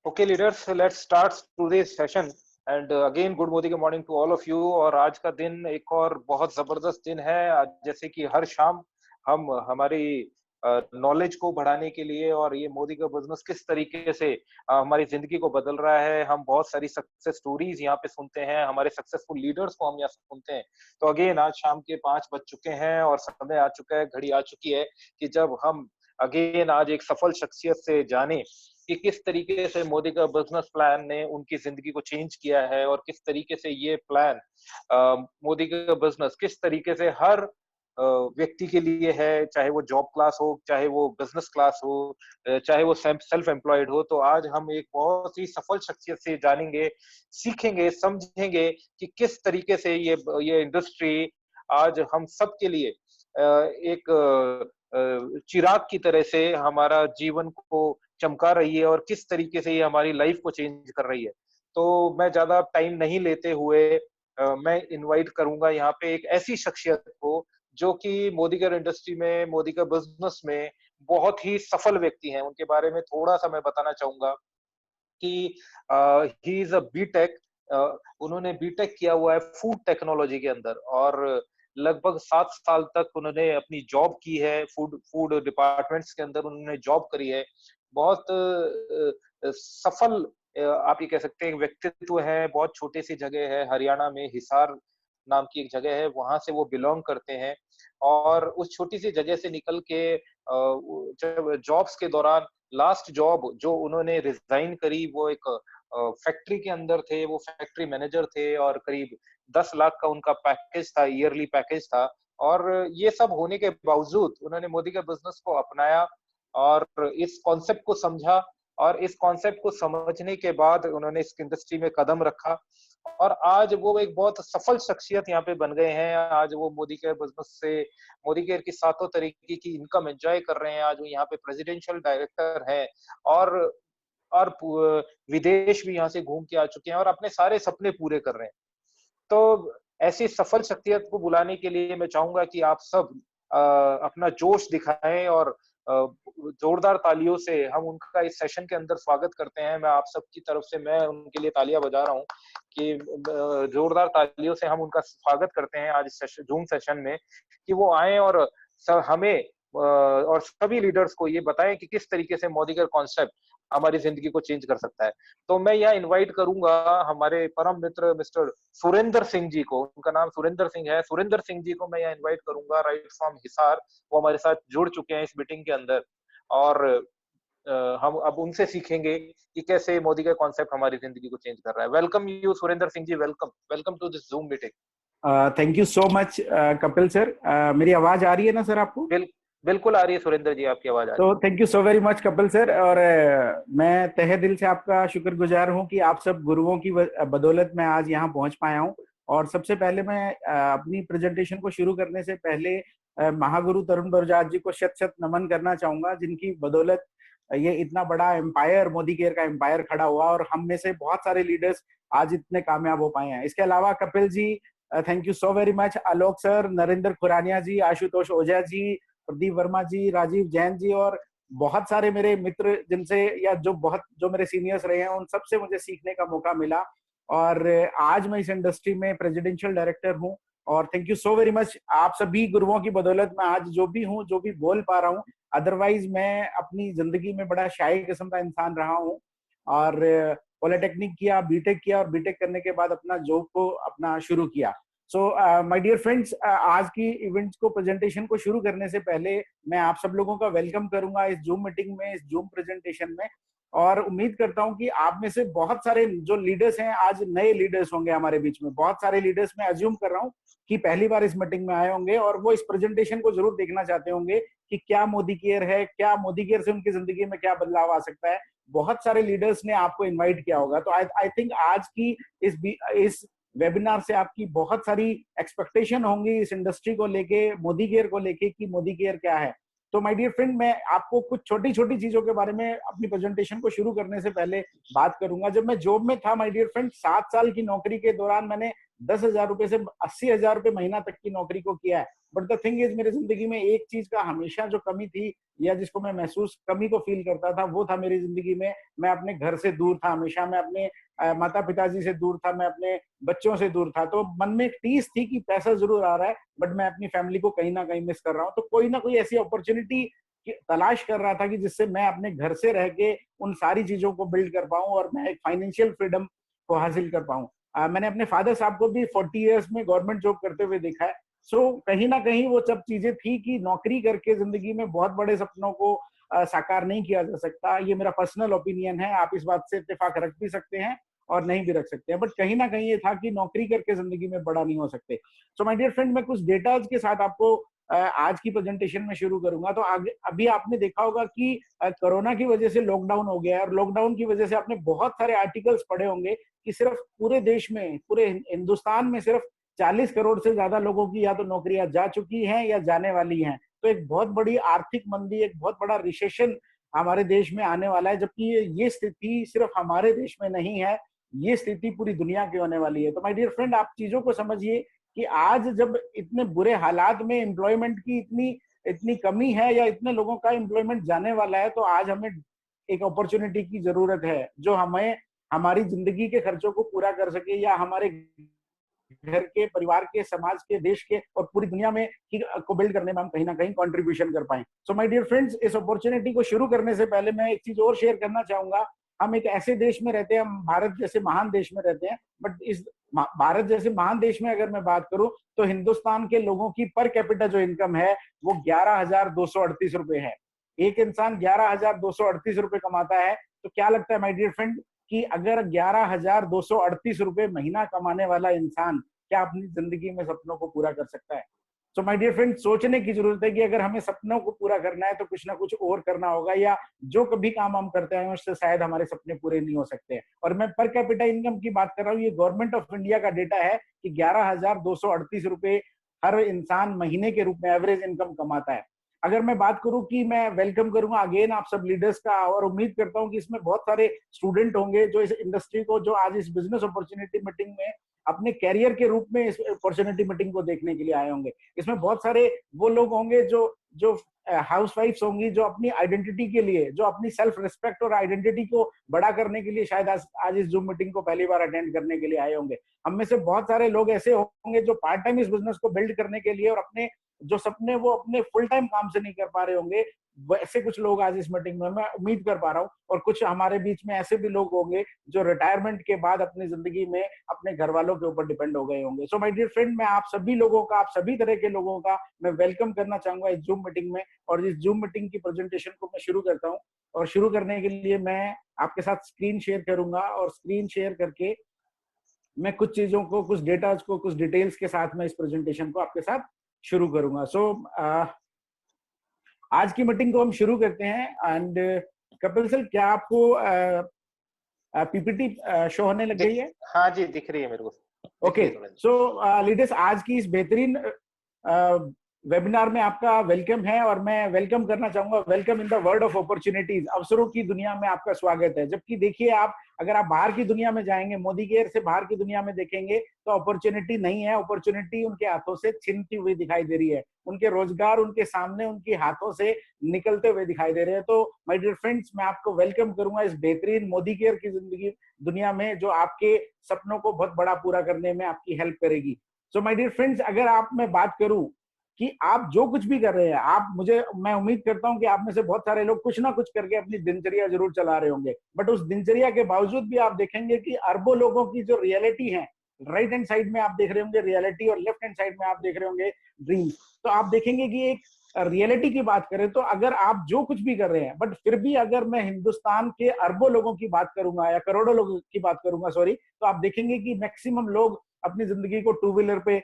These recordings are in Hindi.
Okay, leaders, let's start today's session. And again, good morning to all of you. और आज का दिन एक और बहुत जबरदस्त दिन है। जैसे कि हर शाम हम हमारी नॉलेज को बढ़ाने के लिए और ये मोदी का बिजनेस किस तरीके से हमारी जिंदगी को बदल रहा है, हम बहुत सारी सक्सेस स्टोरीज यहाँ पे सुनते हैं, हमारे सक्सेसफुल लीडर्स को हम यहाँ सुनते हैं। तो अगेन आज शाम के 5 बज चुके हैं और समय आ चुका है, घड़ी आ चुकी है कि जब हम अगेन आज एक सफल शख्सियत से जाने कि किस तरीके से मोदी का बिजनेस प्लान ने उनकी जिंदगी को चेंज किया है और किस तरीके से ये प्लान मोदी का बिजनेस किस तरीके से हर व्यक्ति के लिए है, चाहे वो जॉब क्लास हो, चाहे वो बिजनेस क्लास हो, चाहे वो सेल्फ एम्प्लॉयड हो। तो आज हम एक बहुत ही सफल शख्सियत से जानेंगे, सीखेंगे, समझेंगे कि किस तरीके से ये इंडस्ट्री आज हम सब के लिए एक चिराग की तरह से हमारा जीवन को चमका रही है और किस तरीके से ये हमारी लाइफ को चेंज कर रही है। तो मैं ज्यादा टाइम नहीं लेते हुए मैं इनवाइट करूंगा यहाँ पे एक ऐसी शख्सियत को जो कि मोदी केयर इंडस्ट्री में, मोदी का बिजनेस में बहुत ही सफल व्यक्ति हैं। उनके बारे में थोड़ा सा मैं बताना चाहूंगा कि ही इज अ बीटेक। उन्होंने बीटेक किया हुआ है फूड टेक्नोलॉजी के अंदर और लगभग 7 साल तक उन्होंने अपनी जॉब की है, फूड फूड डिपार्टमेंट्स के अंदर उन्होंने जॉब करी है। बहुत सफल आप ये कह सकते हैं व्यक्तित्व है। बहुत छोटी सी जगह है हरियाणा में, हिसार नाम की एक जगह है, वहां से वो बिलोंग करते हैं। और उस छोटी सी जगह से निकल के जब जॉब्स के दौरान लास्ट जॉब जो उन्होंने रिजाइन करी वो एक फैक्ट्री के अंदर थे। वो फैक्ट्री मैनेजर थे और करीब 10 लाख का उनका पैकेज था, ईयरली पैकेज था। और ये सब होने के बावजूद उन्होंने मोदी का बिजनेस को अपनाया और इस कॉन्सेप्ट को समझा और इस कॉन्सेप्ट को समझने के बाद उन्होंने इस इंडस्ट्री में कदम रखा और आज वो एक बहुत सफल शख्सियत यहाँ पे बन गए हैं। आज वो मोदी केयर बिजनेस से मोदी केयर की सातों तरीके की इनकम एंजॉय कर रहे हैं। आज वो यहाँ पे प्रेसिडेंशियल डायरेक्टर है और विदेश भी यहाँ से घूम के आ चुके हैं और अपने सारे सपने पूरे कर रहे हैं। तो ऐसी सफल शख्सियत को बुलाने के लिए मैं चाहूंगा कि आप सब अपना जोश दिखाएं और जोरदार तालियों से हम उनका इस सेशन के अंदर स्वागत करते हैं। मैं आप सबकी तरफ से मैं उनके लिए तालियां बजा रहा हूं कि जोरदार तालियों से हम उनका स्वागत करते हैं आज इस जूम सेशन में कि वो आए और हमें और सभी लीडर्स को ये बताएं कि किस तरीके से मोदी का कॉन्सेप्ट हमारी जिंदगी को चेंज कर सकता है। तो मैं यहाँ इनवाइट करूंगा हमारे परम मित्र मिस्टर सुरेंद्र सिंह जी को। उनका नाम सुरेंद्र सिंह है। सुरेंद्र सिंह जी को मैं यहाँ इनवाइट करूंगा राइट फ्रॉम हिसार। वो हमारे साथ जुड़ चुके हैं इस मीटिंग के अंदर और हम अब उनसे सीखेंगे कि कैसे मोदी का कॉन्सेप्ट हमारी जिंदगी को चेंज कर रहा है। Welcome you Surendra Singh ji, welcome welcome to this Zoom meeting. Thank you so much Kapil sir. मेरी आवाज आ रही है ना सर आपको? बिल्कुल आ रही है सुरेंद्र जी, आपकी आवाज आ रही है। तो thank you so very much Kapil sir. और मैं तहे दिल से आपका शुक्रगुजार हूं कि आप सब गुरुओं की बदौलत मैं आज यहाँ पहुंच पाया हूं। और सबसे पहले मैं अपनी प्रेजेंटेशन को शुरू करने से पहले महागुरु तरुण बजाज जी को शत शत नमन करना चाहूंगा, जिनकी बदौलत ये इतना बड़ा एम्पायर, मोदी केयर का एम्पायर खड़ा हुआ और हम में से बहुत सारे लीडर्स आज इतने कामयाब हो पाए हैं। इसके अलावा Kapil ji, thank you so very much. Alok sir, Narendra Khurania ji, Ashutosh Ojha ji, Pradeep Verma ji, Rajeev Jain ji और बहुत सारे मेरे मित्र जिनसे या जो मेरे सीनियर्स रहे हैं उन सबसे मुझे सीखने का मौका मिला। और आज मैं इस इंडस्ट्री में प्रेसिडेंशियल डायरेक्टर हूं और thank you so very much. आप सभी गुरुओं की बदौलत मैं आज जो भी हूं, जो भी बोल पा रहा हूं। अदरवाइज मैं अपनी जिंदगी में बड़ा शाय किस्म का इंसान रहा हूं और पॉलिटेक्निक किया, बीटेक किया और बीटेक करने के बाद अपना जॉब को अपना शुरू किया। सो माय डियर फ्रेंड्स, आज की इवेंट्स को, प्रेजेंटेशन को शुरू करने से पहले मैं आप सब लोगों का वेलकम करूंगा इस जूम मीटिंग में, इस जूम प्रेजेंटेशन में। और उम्मीद करता हूं कि आप में से बहुत सारे जो लीडर्स हैं आज नए लीडर्स होंगे हमारे बीच में। बहुत सारे लीडर्स मैं अज्यूम कर रहा हूं कि पहली बार इस मीटिंग में आए होंगे और वो इस प्रेजेंटेशन को जरूर देखना चाहते होंगे कि क्या मोदी केयर है, क्या मोदी केयर से उनकी जिंदगी में क्या बदलाव आ सकता है। बहुत सारे लीडर्स ने आपको इन्वाइट किया होगा। तो आई थिंक आज की इस वेबिनार से आपकी बहुत सारी एक्सपेक्टेशन होंगी इस इंडस्ट्री को लेके, मोदी केयर को लेके कि मोदी केयर क्या है। तो माय डियर फ्रेंड, मैं आपको कुछ छोटी छोटी चीजों के बारे में अपनी प्रेजेंटेशन को शुरू करने से पहले बात करूंगा। जब मैं जॉब में था माय डियर फ्रेंड, 7 साल की नौकरी के दौरान मैंने 10,000 रुपए से 80,000 रुपए महीना तक की नौकरी को किया है। बट द थिंग इज, मेरी जिंदगी में एक चीज का हमेशा जो कमी थी या जिसको मैं महसूस कमी को फील करता था, वो था मेरी जिंदगी में, मैं अपने घर से दूर था हमेशा, मैं अपने माता पिताजी से दूर था, मैं अपने बच्चों से दूर था। तो मन में एक टीस थी कि पैसा जरूर आ रहा है बट मैं अपनी फैमिली को कहीं ना कहीं मिस कर रहा हूँ। तो कोई ना कोई ऐसी अपॉर्चुनिटी तलाश कर रहा था कि जिससे मैं अपने घर से रह के उन सारी चीजों को बिल्ड कर पाऊं और मैं एक फाइनेंशियल फ्रीडम को हासिल कर पाऊं। मैंने अपने फादर साहब को भी 40 इयर्स में गवर्नमेंट जॉब करते हुए देखा है। सो कहीं ना कहीं वो सब चीजें थी कि नौकरी करके जिंदगी में बहुत बड़े सपनों को साकार नहीं किया जा सकता। ये मेरा पर्सनल ओपिनियन है, आप इस बात से इत्तेफाक रख भी सकते हैं और नहीं भी रख सकते हैं, बट कहीं ना कहीं ये था कि नौकरी करके जिंदगी में बड़ा नहीं हो सकते। सो माय डियर फ्रेंड, मैं कुछ डेटाज के साथ आपको आज की प्रेजेंटेशन में शुरू करूंगा। तो आगे अभी आपने देखा होगा कि कोरोना की वजह से लॉकडाउन हो गया है और लॉकडाउन की वजह से आपने बहुत सारे आर्टिकल्स पढ़े होंगे कि सिर्फ पूरे देश में, पूरे हिंदुस्तान में सिर्फ 40 करोड़ से ज्यादा लोगों की या तो नौकरियां जा चुकी हैं या जाने वाली हैं। तो एक बहुत बड़ी आर्थिक मंदी, एक बहुत बड़ा रिसेशन हमारे देश में आने वाला है, जबकि ये स्थिति सिर्फ हमारे देश में नहीं है, ये स्थिति पूरी दुनिया की होने वाली है। तो माय डियर फ्रेंड, आप चीजों को समझिए कि आज जब इतने बुरे हालात में एम्प्लॉयमेंट की इतनी इतनी कमी है या इतने लोगों का एम्प्लॉयमेंट जाने वाला है, तो आज हमें एक अपॉर्चुनिटी की जरूरत है जो हमें हमारी जिंदगी के खर्चों को पूरा कर सके या हमारे घर के, परिवार के, समाज के, देश के और पूरी दुनिया में को बिल्ड करने में हम कहीं ना कहीं कंट्रीब्यूशन कर पाए। सो माय डियर फ्रेंड्स, इस अपॉर्चुनिटी को शुरू करने से पहले मैं एक चीज और शेयर करना चाहूंगा। हम एक ऐसे देश में रहते हैं, हम भारत जैसे महान देश में रहते हैं, बट इस भारत जैसे महान देश में अगर मैं बात करूं तो हिंदुस्तान के लोगों की पर कैपिटा जो इनकम है वो 11,238 रुपए है। एक इंसान 11,238 रुपए कमाता है। तो क्या लगता है माय डियर फ्रेंड कि अगर 11,238 रुपए महीना कमाने वाला इंसान क्या अपनी जिंदगी में सपनों को पूरा कर सकता है? सो माय डियर फ्रेंड, सोचने की जरूरत है कि अगर हमें सपनों को पूरा करना है तो कुछ ना कुछ और करना होगा, या जो कभी काम हम करते हैं उससे शायद हमारे सपने पूरे नहीं हो सकते। और मैं पर कैपिटा इनकम की बात कर रहा हूँ, ये गवर्नमेंट ऑफ इंडिया का डेटा है कि 11,238 रुपए हर इंसान महीने के रूप में एवरेज इनकम कमाता है। अगर मैं बात करूं कि मैं वेलकम करूंगा अगेन आप सब लीडर्स का, और उम्मीद करता हूं कि इसमें बहुत सारे स्टूडेंट होंगे जो इस इंडस्ट्री को, जो आज इस बिजनेस अपॉर्चुनिटी मीटिंग में अपने कैरियर के रूप में इस अपॉर्चुनिटी मीटिंग को देखने के लिए आए होंगे। इसमें बहुत सारे वो लोग होंगे जो जो हाउस वाइफ्स होंगी, जो अपनी आइडेंटिटी के लिए, जो अपनी सेल्फ रिस्पेक्ट और आइडेंटिटी को बड़ा करने के लिए शायद आज इस जूम मीटिंग को पहली बार अटेंड करने के लिए आए होंगे। हम में से बहुत सारे लोग ऐसे होंगे जो पार्ट टाइम इस बिजनेस को बिल्ड करने के लिए और अपने जो सपने वो अपने फुल टाइम काम से नहीं कर पा रहे होंगे, वैसे कुछ लोग आज इस मीटिंग में मैं उम्मीद कर पा रहा हूँ। और कुछ हमारे बीच में ऐसे भी लोग होंगे जो रिटायरमेंट के बाद अपनी जिंदगी में अपने घर वालों के ऊपर डिपेंड हो गए होंगे। सो माय डियर फ्रेंड, मैं आप सभी लोगों का, आप सभी तरह के लोगों का मैं वेलकम करना चाहूंगा इस जूम मीटिंग में। और इस जूम मीटिंग की प्रेजेंटेशन को मैं शुरू करता हूँ। और शुरू करने के लिए मैं आपके साथ स्क्रीन शेयर करूंगा, और स्क्रीन शेयर करके मैं कुछ चीजों को, कुछ डेटा को, कुछ डिटेल्स के साथ मैं इस प्रेजेंटेशन को आपके साथ शुरू करूंगा। सो आज की मीटिंग को हम शुरू करते हैं। एंड कपिल सर, क्या आपको पीपीटी शो होने लग गई है? हाँ जी, दिख रही है मेरे को। ओके, सो लीडर्स, आज की इस बेहतरीन वेबिनार में आपका वेलकम है, और मैं वेलकम करना चाहूंगा, welcome in the world of opportunities, अवसरों की दुनिया में आपका स्वागत है। जबकि देखिए, आप अगर आप बाहर की दुनिया में जाएंगे, मोदी केयर से बाहर की दुनिया में देखेंगे तो अपॉर्चुनिटी नहीं है, अपॉर्चुनिटी उनके हाथों से छिनती हुई दिखाई दे रही है, उनके रोजगार उनके सामने उनके हाथों से निकलते हुए दिखाई दे रहे हैं। तो माय डियर फ्रेंड्स, मैं आपको वेलकम करूंगा इस बेहतरीन मोदी केयर की जिंदगी दुनिया में, जो आपके सपनों को बहुत बड़ा पूरा करने में आपकी हेल्प करेगी। सो माय डियर फ्रेंड्स, अगर आप मैं बात करूं कि आप जो कुछ भी कर रहे हैं, मैं उम्मीद करता हूं कि आप में से बहुत सारे लोग कुछ ना कुछ करके अपनी दिनचर्या जरूर चला रहे होंगे, बट उस दिनचर्या के बावजूद भी आप देखेंगे कि अरबों लोगों की जो रियलिटी है, राइट हैंड साइड में आप देख रहे होंगे रियलिटी और लेफ्ट हैंड साइड में आप देख रहे होंगे ड्रीम्स। तो आप देखेंगे कि एक रियलिटी की बात करें तो अगर आप जो कुछ भी कर रहे हैं, बट फिर भी अगर मैं हिंदुस्तान के अरबों लोगों की बात करूंगा या करोड़ों लोगों की बात करूंगा, सॉरी, तो आप देखेंगे कि मैक्सिमम लोग अपनी जिंदगी को टू व्हीलर पे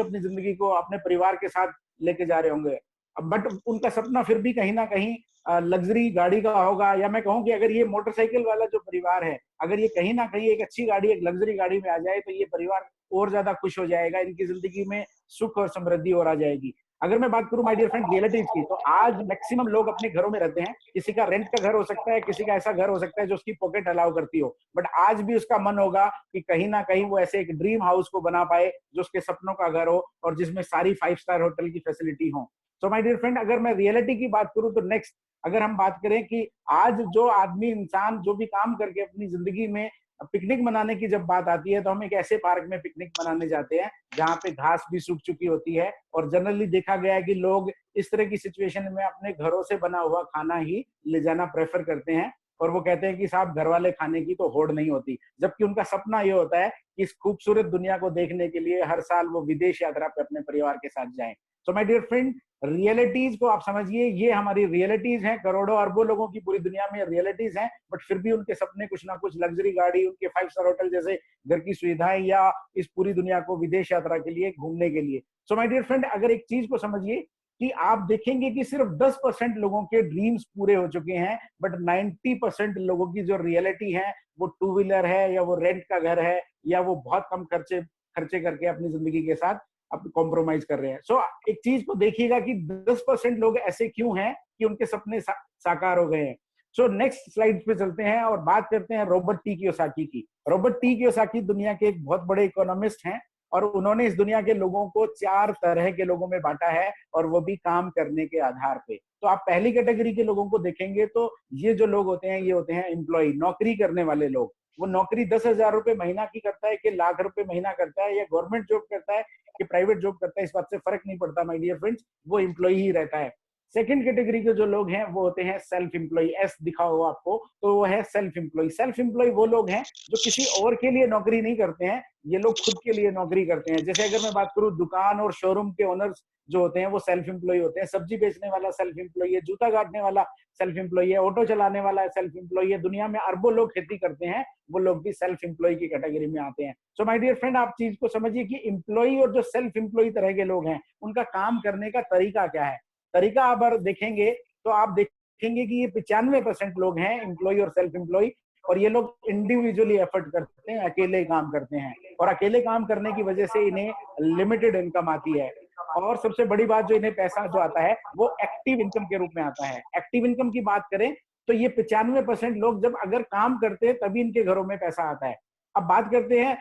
अपनी जिंदगी को अपने परिवार के साथ लेके जा रहे होंगे। बट उनका सपना फिर भी कहीं ना कहीं लग्जरी गाड़ी का होगा, या मैं कहूँ कि अगर ये मोटरसाइकिल वाला जो परिवार है, अगर ये कहीं ना कहीं एक अच्छी गाड़ी, एक लग्जरी गाड़ी में आ जाए तो ये परिवार और ज्यादा खुश हो जाएगा, इनकी जिंदगी में सुख और समृद्धि और आ जाएगी। अगर मैं बात करूं माय डियर फ्रेंड रियलिटीज की, तो आज मैक्सिमम लोग अपने घरों में रहते हैं। किसी का रेंट का घर हो सकता है, किसी का ऐसा घर हो सकता है जो उसकी पॉकेट अलाउ करती हो, बट आज भी उसका मन होगा कि कहीं ना कहीं वो ऐसे एक ड्रीम हाउस को बना पाए जो उसके सपनों का घर हो और जिसमें सारी 5 स्टार होटल की फैसिलिटी हो। सो माय डियर फ्रेंड, अगर मैं रियलिटी की बात करूं तो नेक्स्ट अगर हम बात करें कि आज जो आदमी इंसान जो भी काम करके अपनी जिंदगी में पिकनिक मनाने की जब बात आती है, तो हम एक ऐसे पार्क में पिकनिक मनाने जाते हैं जहाँ पे घास भी सूख चुकी होती है, और जनरली देखा गया है कि लोग इस तरह की सिचुएशन में अपने घरों से बना हुआ खाना ही ले जाना प्रेफर करते हैं, और वो कहते हैं कि साहब घर वाले खाने की तो होड़ नहीं होती, जबकि उनका सपना ये होता है कि इस खूबसूरत दुनिया को देखने के लिए हर साल वो विदेश यात्रा पे अपने परिवार के साथ जाएं। So my dear friend, realities को आप समझिए, ये हमारी रियलिटीज हैं, करोड़ों अरबों लोगों की पूरी दुनिया में रियलिटीज हैं, बट फिर भी उनके सपने कुछ ना कुछ लग्जरी गाड़ी, उनके 5 स्टार होटल जैसे घर की सुविधाएं, या इस पूरी दुनिया को विदेश यात्रा के लिए घूमने के लिए। सो माय डियर फ्रेंड, अगर एक चीज को समझिए कि आप देखेंगे कि सिर्फ 10% लोगों के ड्रीम्स पूरे हो चुके हैं, बट 90% लोगों की जो रियलिटी है वो टू व्हीलर है, या वो रेंट का घर है, या वो बहुत कम खर्चे खर्चे करके अपनी जिंदगी के साथ अब कॉम्प्रोमाइज कर रहे हैं। सो एक चीज को देखिएगा कि 10% लोग ऐसे क्यों हैं कि उनके सपने साकार हो गए हैं। सो नेक्स्ट स्लाइड पे चलते हैं और बात करते हैं रॉबर्ट टी कियोसाकी की। रॉबर्ट टी कियोसाकी दुनिया के एक बहुत बड़े इकोनॉमिस्ट हैं, और उन्होंने इस दुनिया के लोगों को 4 तरह के लोगों में बांटा है, और वो भी काम करने के आधार पे। तो आप पहली कैटेगरी के लोगों को देखेंगे तो ये जो लोग होते हैं, ये होते हैं एम्प्लॉय, नौकरी करने वाले लोग। वो नौकरी 10,000 रुपए महीना की करता है कि लाख रुपए महीना करता है, या गवर्नमेंट जॉब करता है कि प्राइवेट जॉब करता है, इस बात से फर्क नहीं पड़ता माय डियर फ्रेंड्स, वो एम्प्लॉय ही रहता है। सेकंड कैटेगरी के जो लोग हैं वो होते हैं सेल्फ एम्प्लॉय, एस दिखा हुआ आपको, तो वो है सेल्फ एम्प्लॉय। सेल्फ एम्प्लॉय वो लोग हैं जो किसी और के लिए नौकरी नहीं करते हैं, ये लोग खुद के लिए नौकरी करते हैं। जैसे अगर मैं बात करूं, दुकान और शोरूम के ओनर्स जो होते हैं वो सेल्फ एम्प्लॉय होते हैं, सब्जी बेचने वाला सेल्फ एम्प्लॉय है, जूता काटने वाला सेल्फ एम्प्लॉय है, ऑटो चलाने वाला सेल्फ एम्प्लॉय है, दुनिया में अरबों लोग खेती करते हैं, वो लोग भी सेल्फ एम्प्लॉय की कैटेगरी में आते हैं। सो माय डियर फ्रेंड, आप चीज को समझिए कि एम्प्लॉय और जो सेल्फ एम्प्लॉय तरह के लोग हैं, उनका काम करने का तरीका क्या है। तरीका आप अगर देखेंगे तो आप देखेंगे कि ये 95% लोग हैं एम्प्लॉय और सेल्फ एम्प्लॉय, और ये लोग इंडिविजुअली एफर्ट करते हैं, अकेले काम करते हैं, और अकेले काम करने की वजह से इन्हें लिमिटेड इनकम आती है। और सबसे बड़ी बात, जो इन्हें पैसा जो आता है वो एक्टिव इनकम के रूप में आता है। एक्टिव इनकम की बात करें तो ये 95% लोग जब अगर काम करते हैं तभी इनके घरों में पैसा आता है। अब बात करते हैं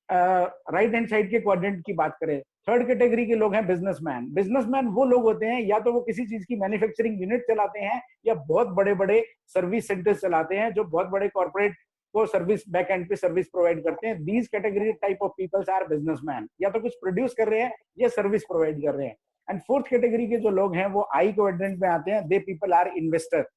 राइट हैंड साइड के क्वाड्रेंट की बात करें, थर्ड कैटेगरी के लोग हैं बिजनेसमैन। बिजनेसमैन वो लोग होते हैं, या तो वो किसी चीज की मैन्युफैक्चरिंग यूनिट चलाते हैं, या बहुत बड़े बड़े सर्विस सेंटर्स चलाते हैं, जो बहुत बड़े कॉर्पोरेट को सर्विस बैक एंड पे सर्विस प्रोवाइड करते हैं। These category type of peoples are businessman, या तो कुछ प्रोड्यूस कर रहे हैं या सर्विस प्रोवाइड कर रहे हैं। एंड फोर्थ कैटेगरी के जो लोग हैं वो आई क्वाड्रेंट में आते हैं, दे पीपल आर इन्वेस्टर।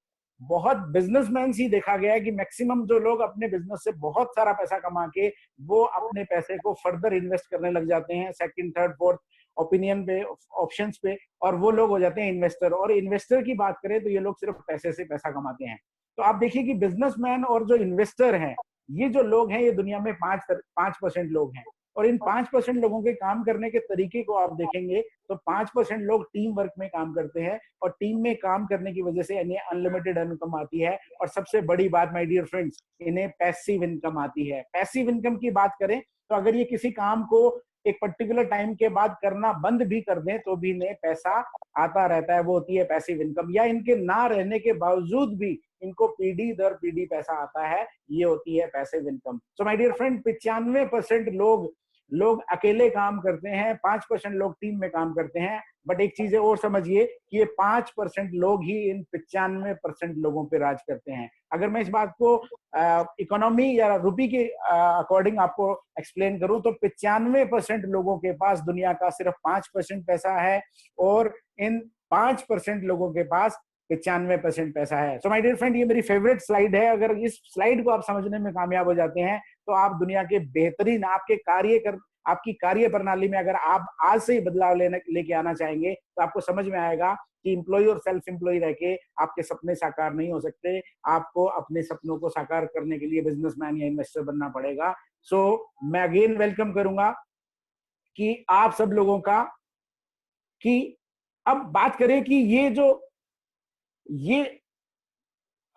बहुत बिजनेसमैन ही देखा गया है कि मैक्सिमम जो लोग अपने बिजनेस से बहुत सारा पैसा कमा के वो अपने पैसे को फर्दर इन्वेस्ट करने लग जाते हैं, सेकंड थर्ड फोर्थ ओपिनियन पे, ऑप्शंस पे, और वो लोग हो जाते हैं इन्वेस्टर। और इन्वेस्टर की बात करें तो ये लोग सिर्फ पैसे से पैसा कमाते हैं। तो आप देखिए कि बिजनेसमैन और जो इन्वेस्टर हैं, ये जो लोग हैं, ये दुनिया में 5% लोग हैं। और इन 5% लोगों के काम करने के तरीके को आप देखेंगे तो 5% लोग टीम वर्क में काम करते हैं, और टीम में काम करने की वजह से इन्हें अनलिमिटेड इनकम आती है। और सबसे बड़ी बात माय डियर फ्रेंड्स, इन्हें पैसिव इनकम आती है। पैसिव इनकम की बात करें तो अगर ये किसी काम को एक पर्टिकुलर टाइम के बाद करना बंद भी कर दें तो भी इन्हें पैसा आता रहता है, वो होती है पैसिव इनकम। या इनके ना रहने के बावजूद भी इनको पीढ़ी दर पीढ़ी पैसा आता है, ये होती है passive income. So my dear friend, 95% लोग अकेले काम करते हैं, 5% लोग टीम में काम करते हैं। बट एक चीज और समझिए कि ये 5% लोग ही इन 95% लोगों पे राज करते हैं। अगर मैं इस बात को इकोनॉमी या रुपी के अकॉर्डिंग आपको एक्सप्लेन करूं तो 95% लोगों के पास दुनिया का सिर्फ 5% पैसा है, और इन 5% लोगों के पास 95% पैसा है। सो माय डियर फ्रेंड, ये मेरी फेवरेट स्लाइड है। अगर इस स्लाइड को आप समझने में कामयाब हो जाते हैं तो आप दुनिया के बेहतरीन आपकी कार्य प्रणाली में अगर आप आज से ही बदलाव लेके आना चाहेंगे तो आपको समझ में आएगा कि एम्प्लॉय और सेल्फ एम्प्लॉय रह के आपके सपने साकार नहीं हो सकते। आपको अपने सपनों को साकार करने के लिए बिजनेसमैन या इन्वेस्टर बनना पड़ेगा। सो मैं अगेन वेलकम करूंगा कि आप सब लोगों का, कि अब बात करें कि ये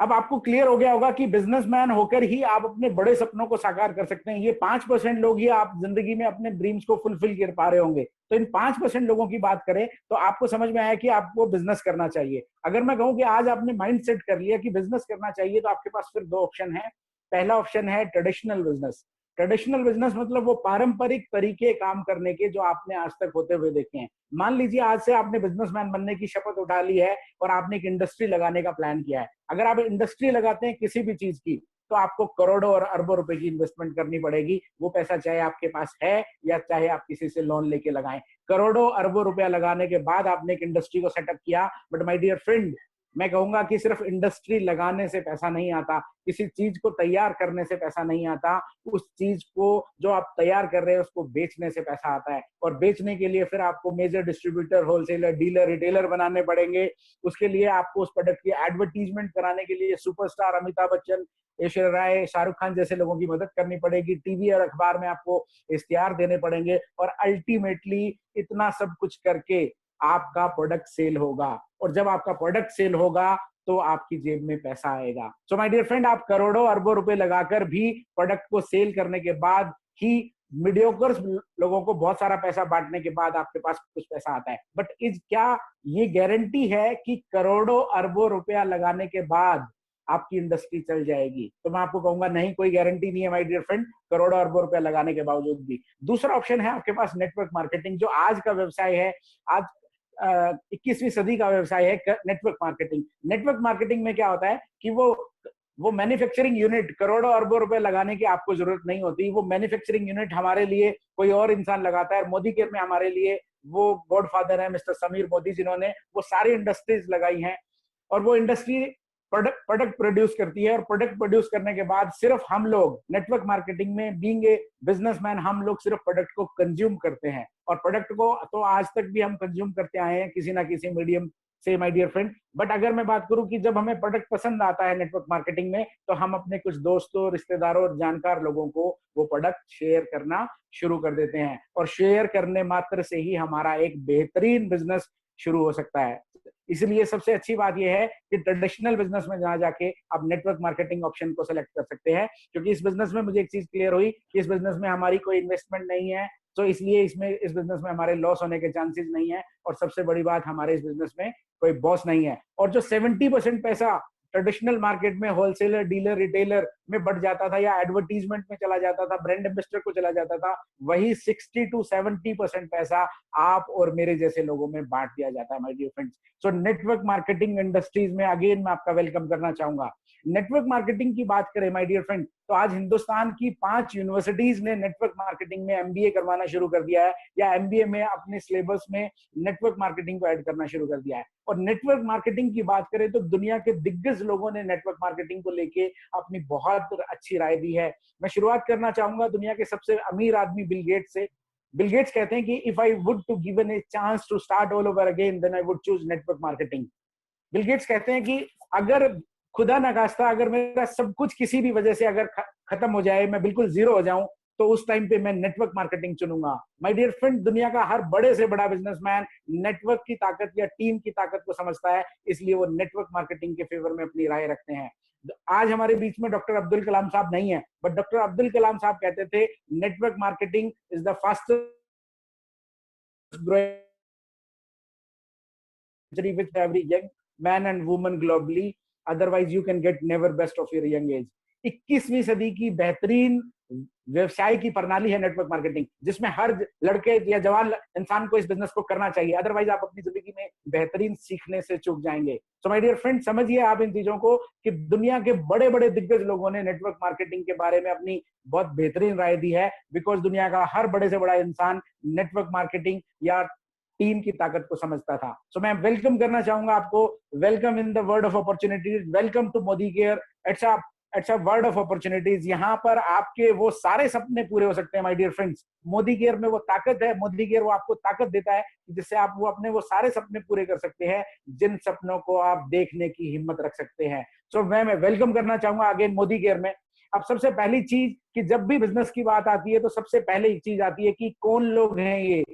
अब आपको क्लियर हो गया होगा कि बिजनेसमैन होकर ही आप अपने बड़े सपनों को साकार कर सकते हैं। ये 5% लोग ही आप जिंदगी में अपने ड्रीम्स को फुलफिल कर पा रहे होंगे। तो इन 5% लोगों की बात करें तो आपको समझ में आया कि आपको बिजनेस करना चाहिए। अगर मैं कहूं कि आज आपने माइंड सेट कर लिया कि बिजनेस करना चाहिए, तो आपके पास फिर 2 ऑप्शन है। पहला ऑप्शन है ट्रेडिशनल बिजनेस। ट्रेडिशनल बिजनेस मतलब वो पारंपरिक तरीके काम करने के जो आपने आज तक होते हुए देखे हैं। मान लीजिए आज से आपने बिजनेसमैन बनने की शपथ उठा ली है और आपने एक इंडस्ट्री लगाने का प्लान किया है। अगर आप इंडस्ट्री लगाते हैं किसी भी चीज की, तो आपको करोड़ों और अरबों रुपए की इन्वेस्टमेंट करनी पड़ेगी। वो पैसा चाहे आपके पास है या चाहे आप किसी से लोन लेके लगाएं, करोड़ों अरबों रुपया लगाने के बाद आपने एक इंडस्ट्री को सेटअप किया। बट माय डियर फ्रेंड, मैं कहूंगा कि सिर्फ इंडस्ट्री लगाने से पैसा नहीं आता, किसी चीज को तैयार करने से पैसा नहीं आता। उस चीज को जो आप तैयार कर रहे हैं उसको बेचने से पैसा आता है, और बेचने के लिए फिर आपको major distributor, wholesaler, dealer, retailer बनाने पड़ेंगे। उसके लिए आपको उस प्रोडक्ट की एडवर्टीजमेंट कराने के लिए सुपरस्टार अमिताभ बच्चन, ऐश्वर्या राय, शाहरुख खान जैसे लोगों की मदद करनी पड़ेगी। टीवी और अखबार में आपको इश्तिहार देने पड़ेंगे, और अल्टीमेटली इतना सब कुछ करके आपका प्रोडक्ट सेल होगा। और जब आपका प्रोडक्ट सेल होगा तो आपकी जेब में पैसा आएगा। सो माय डियर फ्रेंड, आप करोड़ों अरबों रुपए लगाकर भी प्रोडक्ट को सेल करने के बाद ही, मीडियोकर लोगों को बहुत सारा पैसा बांटने के बाद आपके पास कुछ पैसा आता है। बट क्या ये गारंटी है कि करोड़ों अरबों रुपया लगाने के बाद आपकी इंडस्ट्री चल जाएगी? तो मैं आपको कहूंगा नहीं, कोई गारंटी नहीं है माय डियर फ्रेंड, करोड़ों अरबों रुपया लगाने के बावजूद भी। दूसरा ऑप्शन है आपके पास नेटवर्क मार्केटिंग, जो आज का व्यवसाय है। आज 21वीं सदी का व्यवसाय है नेटवर्क मार्केटिंग। नेटवर्क मार्केटिंग में क्या होता है कि वो मैन्युफैक्चरिंग यूनिट, करोड़ों अरबों रुपए लगाने की आपको जरूरत नहीं होती। वो मैन्युफैक्चरिंग यूनिट हमारे लिए कोई और इंसान लगाता है। मोदी केयर में हमारे लिए वो गॉडफादर है मिस्टर समीर मोदी, जिन्होंने वो सारी इंडस्ट्रीज लगाई हैं। और वो इंडस्ट्री प्रोडक्ट प्रोड्यूस करती है, और प्रोडक्ट प्रोड्यूस करने के बाद सिर्फ हम लोग नेटवर्क मार्केटिंग में, बीइंग ए बिजनेसमैन, हम लोग सिर्फ प्रोडक्ट को कंज्यूम करते हैं। और प्रोडक्ट को तो आज तक भी हम कंज्यूम करते आए हैं किसी ना किसी मीडियम से माय डियर फ्रेंड। बट अगर मैं बात करूं कि जब हमें प्रोडक्ट पसंद आता है नेटवर्क मार्केटिंग में, तो हम अपने कुछ दोस्तों, रिश्तेदारों और जानकार लोगों को वो प्रोडक्ट शेयर करना शुरू कर देते हैं। और शेयर करने मात्र से ही हमारा एक बेहतरीन बिजनेस शुरू हो सकता है। इसलिए सबसे अच्छी बात यह है कि ट्रेडिशनल बिजनेस में जहां जाके आप नेटवर्क मार्केटिंग ऑप्शन को सिलेक्ट कर सकते हैं, क्योंकि इस बिजनेस में मुझे एक चीज क्लियर हुई कि इस बिजनेस में हमारी कोई इन्वेस्टमेंट नहीं है। तो इसलिए इस बिजनेस में हमारे लॉस होने के चांसेस नहीं है। और सबसे बड़ी बात, हमारे इस बिजनेस में कोई बॉस नहीं है। और जो 70% पैसा ट्रेडिशनल मार्केट में होलसेलर, डीलर, रिटेलर में बढ़ जाता था, या एडवर्टीजमेंट में चला जाता था, ब्रांड एम्बेसडर को चला जाता था, वही 60 to 70% पैसा आप और मेरे जैसे लोगों में बांट दिया जाता है my dear friends. So network marketing industries में अगेन मैं आपका वेलकम करना चाहूंगा। नेटवर्क मार्केटिंग की बात करें माय डियर फ्रेंड, तो आज हिंदुस्तान की 5 यूनिवर्सिटीज ने नेटवर्क मार्केटिंग में एमबीए करवाना शुरू कर दिया है, या एमबीए में अपने सिलेबस में नेटवर्क मार्केटिंग को ऐड करना शुरू कर दिया है। और नेटवर्क मार्केटिंग की बात करें तो दुनिया के दिग्गज लोगों ने नेटवर्क मार्केटिंग को लेके अपनी बहुत अच्छी राय दी है। मैं शुरुआत करना चाहूंगा दुनिया के सबसे अमीर आदमी बिल गेट्स से। बिल गेट्स कहते हैं कि if I would to given a chance to start all over again, then I would choose network marketing. Bill Gates कहते हैं कि अगर खुदा न खास्ता अगर मेरा सब कुछ किसी भी वजह से अगर खत्म हो जाए, मैं बिल्कुल जीरो हो जाऊं, तो उस टाइम पे मैं नेटवर्क मार्केटिंग चुनूंगा। माय डियर फ्रेंड, दुनिया का हर बड़े से बड़ा बिजनेसमैन नेटवर्क की ताकत या टीम की ताकत को समझता है, इसलिए वो नेटवर्क मार्केटिंग के फेवर में अपनी राय रखते हैं। आज हमारे बीच में डॉक्टर अब्दुल कलाम साहब नहीं है, बट डॉक्टर अब्दुल कलाम साहब कहते थे network marketing is the fastest growing with every young man and woman globally, otherwise you can get never best of your young age। 21वीं सदी की बेहतरीन व्यवसाय की प्रणाली है नेटवर्क मार्केटिंग, जिसमें हर लड़के या जवान इंसान को इस बिजनेस को करना चाहिए, अदरवाइज आप अपनी जिंदगी में बेहतरीन सीखने से चूक जाएंगे। सो माय डियर फ्रेंड, समझिए आप इन चीजों को कि दुनिया के बड़े बड़े दिग्गज लोगों ने नेटवर्क मार्केटिंग के बारे में अपनी बहुत बेहतरीन राय दी है, बिकॉज दुनिया का हर बड़े से बड़ा इंसान नेटवर्क मार्केटिंग या टीम की ताकत को समझता था। सो मैं वेलकम करना चाहूंगा आपको, welcome in the world of opportunities, welcome to Modi care. It's a world of opportunities. यहाँ पर आपके वो सारे सपने पूरे हो सकते हैं my dear friends. Modi care में वो ताकत है, मोदी केयर वो आपको ताकत देता है जिससे आप वो अपने वो सारे सपने पूरे कर सकते हैं जिन सपनों को आप देखने की हिम्मत रख सकते हैं। सो मैं वेलकम करना चाहूंगा अगेन मोदी केयर में। अब सबसे पहली चीज कि जब भी बिजनेस की बात आती है तो सबसे पहले एक चीज आती है कि कौन लोग हैं ये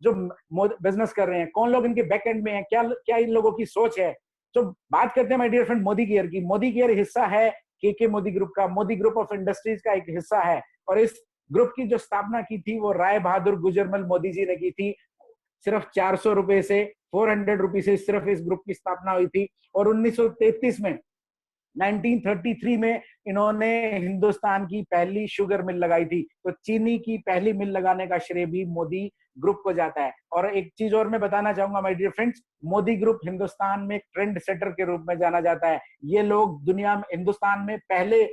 जो बिजनेस कर रहे हैं, कौन लोग इनके बैक एंड में हैं, क्या क्या इन लोगों की सोच है। तो बात करते हैं my dear friend Modi care की। मोदी केयर हिस्सा है के मोदी ग्रुप का, मोदी ग्रुप ऑफ इंडस्ट्रीज का एक हिस्सा है। और इस ग्रुप की जो स्थापना की थी वो राय बहादुर गुजरमल मोदी जी ने की थी। सिर्फ 400 रुपए से, 400 रुपए से सिर्फ इस ग्रुप की स्थापना हुई थी। और 1933 में 1933 में इन्होंने हिंदुस्तान की पहली शुगर मिल लगाई थी। तो चीनी की पहली मिल लगाने का श्रेय भी मोदी ग्रुप को जाता है। और एक चीज और मैं बताना चाहूंगा my dear friends, Modi group Hindustan में एक ट्रेंड सेटर के रूप में जाना जाता है। ये लोग दुनिया में, हिंदुस्तान में पहले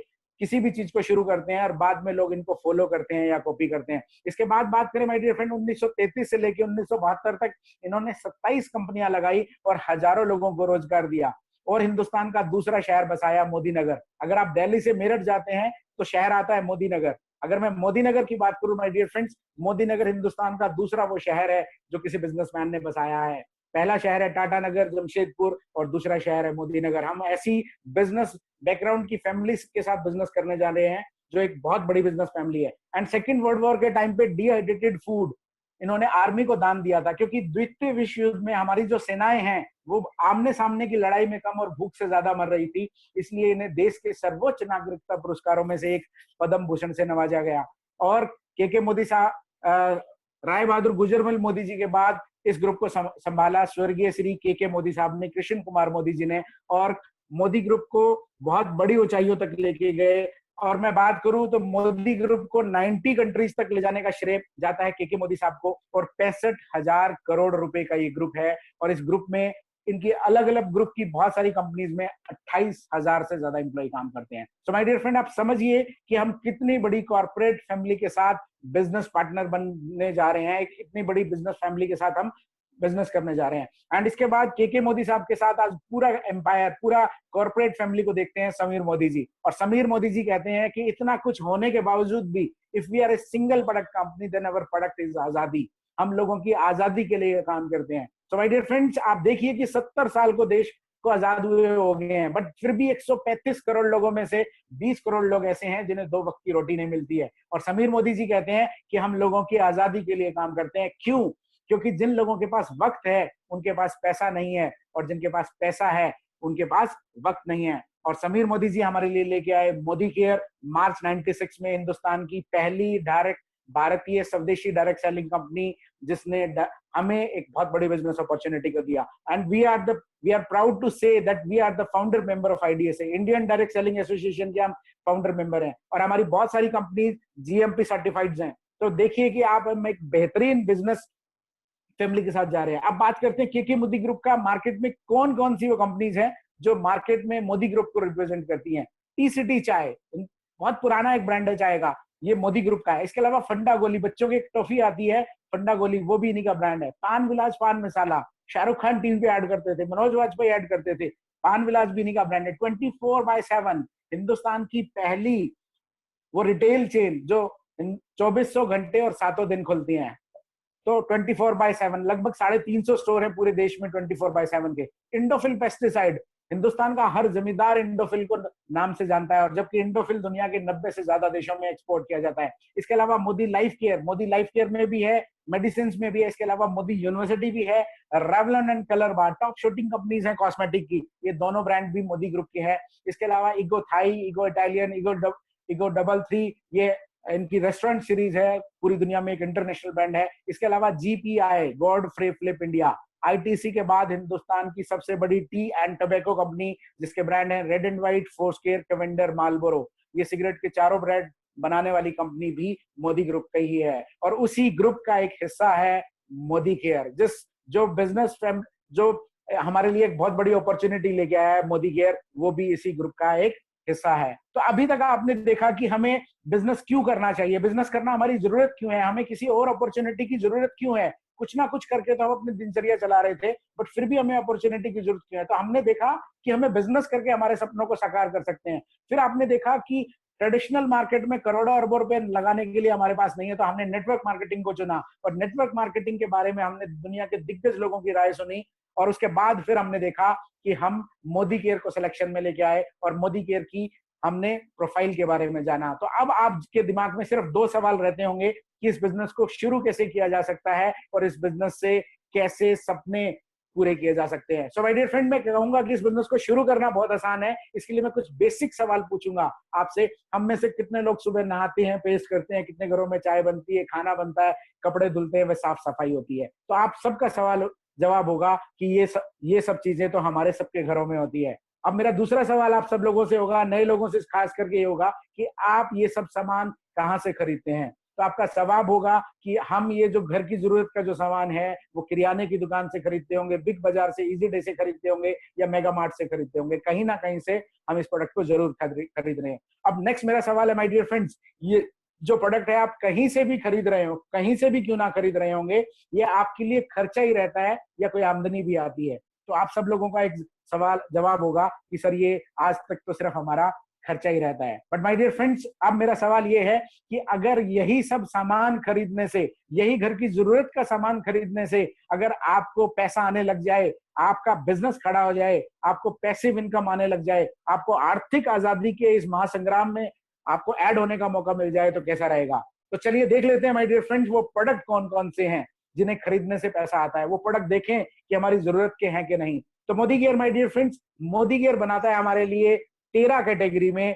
किसी भी चीज को शुरू करते हैं और बाद में लोग इनको फॉलो करते हैं या कॉपी करते हैं। इसके बाद बात करें माय डियर फ्रेंड, 1933 से लेकर 1972 तक इन्होंने 27 कंपनियां लगाई और हजारों लोगों को रोजगार दिया। और हिंदुस्तान का दूसरा शहर बसाया मोदी नगर। अगर आप दिल्ली से मेरठ जाते हैं तो शहर आता है मोदी नगर। अगर मैं मोदी नगर की बात करूं माय डियर फ्रेंड्स, मोदी नगर हिंदुस्तान का दूसरा वो शहर है जो किसी बिजनेसमैन ने बसाया है। पहला शहर है टाटा नगर, जमशेदपुर, और दूसरा शहर है मोदी नगर। हम ऐसी बिजनेस बैकग्राउंड की फैमिली के साथ बिजनेस करने जा रहे हैं जो एक बहुत बड़ी बिजनेस फैमिली है। एंड सेकेंड वर्ल्ड वॉर के टाइम पे डिहाइड्रेटेड फूड इन्होंने आर्मी को दान दिया था, क्योंकि द्वितीय विश्व युद्ध में हमारी जो सेनाएं हैं वो आमने सामने की लड़ाई में कम और भूख से ज्यादा मर रही थी। इसलिए इन्हें देश के सर्वोच्च नागरिकता पुरस्कारों में से एक पद्म भूषण से नवाजा गया। और के मोदी साहब, राय बहादुर गुजरमल मोदी जी के बाद इस ग्रुप को संभाला स्वर्गीय श्री के मोदी साहब ने, कृष्ण कुमार मोदी जी ने, और मोदी ग्रुप को बहुत बड़ी ऊंचाइयों तक लेके गए। और मैं बात करूं तो मोदी ग्रुप को 90 कंट्रीज तक ले जाने का श्रेय जाता है के मोदी साहब को। और 65,000 करोड़ रुपए का ये ग्रुप है। और इस ग्रुप में इनकी अलग अलग ग्रुप की बहुत सारी कंपनीज में 28,000 से ज्यादा एम्प्लॉय काम करते हैं। सो माय डियर फ्रेंड, आप समझिए कि हम कितनी बड़ी कॉर्पोरेट फैमिली के साथ बिजनेस पार्टनर बनने जा रहे हैं। इतनी बड़ी बिजनेस फैमिली के साथ हम बिजनेस करने जा रहे हैं। एंड इसके बाद के मोदी साहब के साथ आज पूरा एम्पायर, पूरा कॉर्पोरेट फैमिली को देखते हैं समीर मोदी जी। और समीर मोदी जी कहते हैं कि इतना कुछ होने के बावजूद भी, if we are a single product company then our product is Azadi. हम लोगों की आजादी के लिए काम करते हैं। सो माय डियर फ्रेंड्स, आप देखिए कि 70 साल को देश को आजाद हुए हो गए हैं, बट फिर भी 135 करोड़ लोगों में से 20 करोड़ लोग ऐसे हैं जिन्हें 2 वक्त की रोटी नहीं मिलती है। और समीर मोदी जी कहते हैं कि हम लोगों की आजादी के लिए काम करते हैं। क्यों? क्योंकि जिन लोगों के पास वक्त है उनके पास पैसा नहीं है, और जिनके पास पैसा है उनके पास वक्त नहीं है। और समीर मोदी जी हमारे लिए लेके आए मोदी केयर। मार्च 96 में हिंदुस्तान की पहली डायरेक्ट भारतीय स्वदेशी डायरेक्ट सेलिंग कंपनी, जिसने हमें एक बहुत बड़ी बिजनेस अपॉर्चुनिटी को दिया। And we are proud to say that we are the founder member of IDSA, Indian direct selling association के हम फाउंडर मेंबर हैं। और हमारी बहुत सारी कंपनीज जीएमपी सर्टिफाइड हैं। तो देखिए कि आप हम एक बेहतरीन बिजनेस फैमिली के साथ जा रहे हैं। अब बात करते हैं के मोदी ग्रुप का मार्केट में कौन कौन सी वो कंपनीज हैं जो मार्केट में मोदी ग्रुप को रिप्रेजेंट करती हैं। टी चाय, बहुत पुराना एक ब्रांड है चाय का, ये मोदी ग्रुप का है। इसके अलावा फंडा गोली, बच्चों की एक टॉफी आती है फंडा गोली, वो भी इन्हीं का ब्रांड है। पान विलास पान मसाला, शाहरुख खान टीवी पे ऐड करते थे, मनोज वाजपेयी ऐड करते थे, पान विलास भी इन्हीं का ब्रांड है। 24/7 हिंदुस्तान की पहली वो रिटेल चेन जो 2400 घंटे और 7 दिन खुलती हैं। तो 24/7 लगभग 350 स्टोर है पूरे देश में 24/7 के। इंडोफिल पेस्टिसाइड, हिंदुस्तान का हर जमींदार इंडोफिल को नाम से जानता है, और जबकि इंडोफिल दुनिया के 90 से ज्यादा देशों में एक्सपोर्ट किया जाता है। इसके अलावा मोदी लाइफ केयर में भी है, मेडिसिन में भी है। इसके अलावा मोदी यूनिवर्सिटी भी है, Revlon and colour bar, top shooting companies है कॉस्मेटिक की, ये दोनों ब्रांड भी मोदी ग्रुप के हैं। इसके अलावा Ego Thai, Ego Italian, Ego double three, ये इनकी रेस्टोरेंट सीरीज है, पूरी दुनिया में एक इंटरनेशनल ब्रांड है। इसके अलावा GPI, Godfrey Phillips India, ITC के बाद हिंदुस्तान की सबसे बड़ी टी एंड टबैको कंपनी, जिसके ब्रांड है red and white, Four Square, Cavender, Marlboro. ये सिगरेट के चारों ब्रांड बनाने वाली कंपनी भी मोदी ग्रुप का ही है। और उसी ग्रुप का एक हिस्सा है मोदी केयर, जो बिजनेस जो हमारे लिए एक बहुत बड़ी अपॉर्चुनिटी लेके आया है मोदी केयर, वो भी इसी ग्रुप का एक हिस्सा है। तो अभी तक आपने देखा कि हमें बिजनेस क्यों करना चाहिए, बिजनेस करना हमारी जरूरत क्यों है, हमें किसी और अपॉर्चुनिटी की जरूरत क्यों है। कुछ ना कुछ करके तो हम अपनी दिनचर्या चला रहे थे, बट फिर भी हमें अपॉर्चुनिटी की जरूरत क्यों है। तो हमने देखा कि हमें बिजनेस करके हमारे सपनों को साकार कर सकते हैं। फिर आपने देखा कि ट्रेडिशनल मार्केट में करोड़ों अरबों रुपए लगाने के लिए हमारे पास नहीं है, तो हमने नेटवर्क मार्केटिंग को चुना। और नेटवर्क मार्केटिंग के बारे में हमने दुनिया के दिग्गज लोगों की राय सुनी, और उसके बाद फिर हमने देखा कि हम मोदी केयर को सिलेक्शन में लेके आए, और मोदी केयर की हमने प्रोफाइल के बारे में जाना। तो अब आपके दिमाग में सिर्फ 2 सवाल रहते होंगे कि इस बिजनेस को शुरू कैसे किया जा सकता है, और इस बिजनेस से कैसे सपने पूरे किए जा सकते हैं। सो माय डियर फ्रेंड, मैं कहूंगा कि इस बिजनेस को शुरू करना बहुत आसान है। इसके लिए मैं कुछ बेसिक सवाल पूछूंगा आपसे। हम में से कितने लोग सुबह नहाते हैं, पेस्ट करते हैं, कितने घरों में चाय बनती है, खाना बनता है, कपड़े धुलते हैं, व साफ सफाई होती है। तो आप सबका सवाल जवाब होगा कि ये सब चीजें तो हमारे सबके घरों में होती है। अब मेरा दूसरा सवाल आप सब लोगों से होगा, नए लोगों से खास करके ये होगा कि आप ये सब सामान कहाँ से खरीदते हैं। तो आपका जवाब होगा कि हम ये जो घर की जरूरत का जो सामान है वो किराने की दुकान से खरीदते होंगे, बिग बाजार से, इजी डे से खरीदते होंगे, या मेगा मार्ट से खरीदते होंगे। कहीं ना कहीं से हम इस प्रोडक्ट को जरूर खरीद रहे हैं। अब नेक्स्ट मेरा सवाल है माय डियर फ्रेंड्स, ये जो प्रोडक्ट है आप कहीं से भी खरीद रहे हो, कहीं से भी क्यों ना खरीद रहे होंगे, ये आपके लिए खर्चा ही रहता है या कोई आमदनी भी आती है। तो आप सब लोगों का एक सवाल जवाब होगा कि सर ये आज तक तो सिर्फ हमारा खर्चा ही रहता है। बट माय डियर फ्रेंड्स, अब मेरा सवाल ये है कि अगर यही सब सामान खरीदने से, यही घर की जरूरत का सामान खरीदने से अगर आपको पैसा आने लग जाए, आपका बिजनेस खड़ा हो जाए, आपको पैसिव इनकम आने लग जाए, आपको आर्थिक आजादी के इस महासंग्राम में आपको ऐड होने का मौका मिल जाए, तो कैसा रहेगा। तो चलिए देख लेते हैं माय डियर फ्रेंड्स वो प्रोडक्ट कौन कौन से हैं जिन्हें खरीदने से पैसा आता है। वो प्रोडक्ट देखें कि हमारी जरूरत के हैं कि नहीं। तो Modi gear my dear friends, Modi gear बनाता है हमारे लिए 13 कैटेगरी में,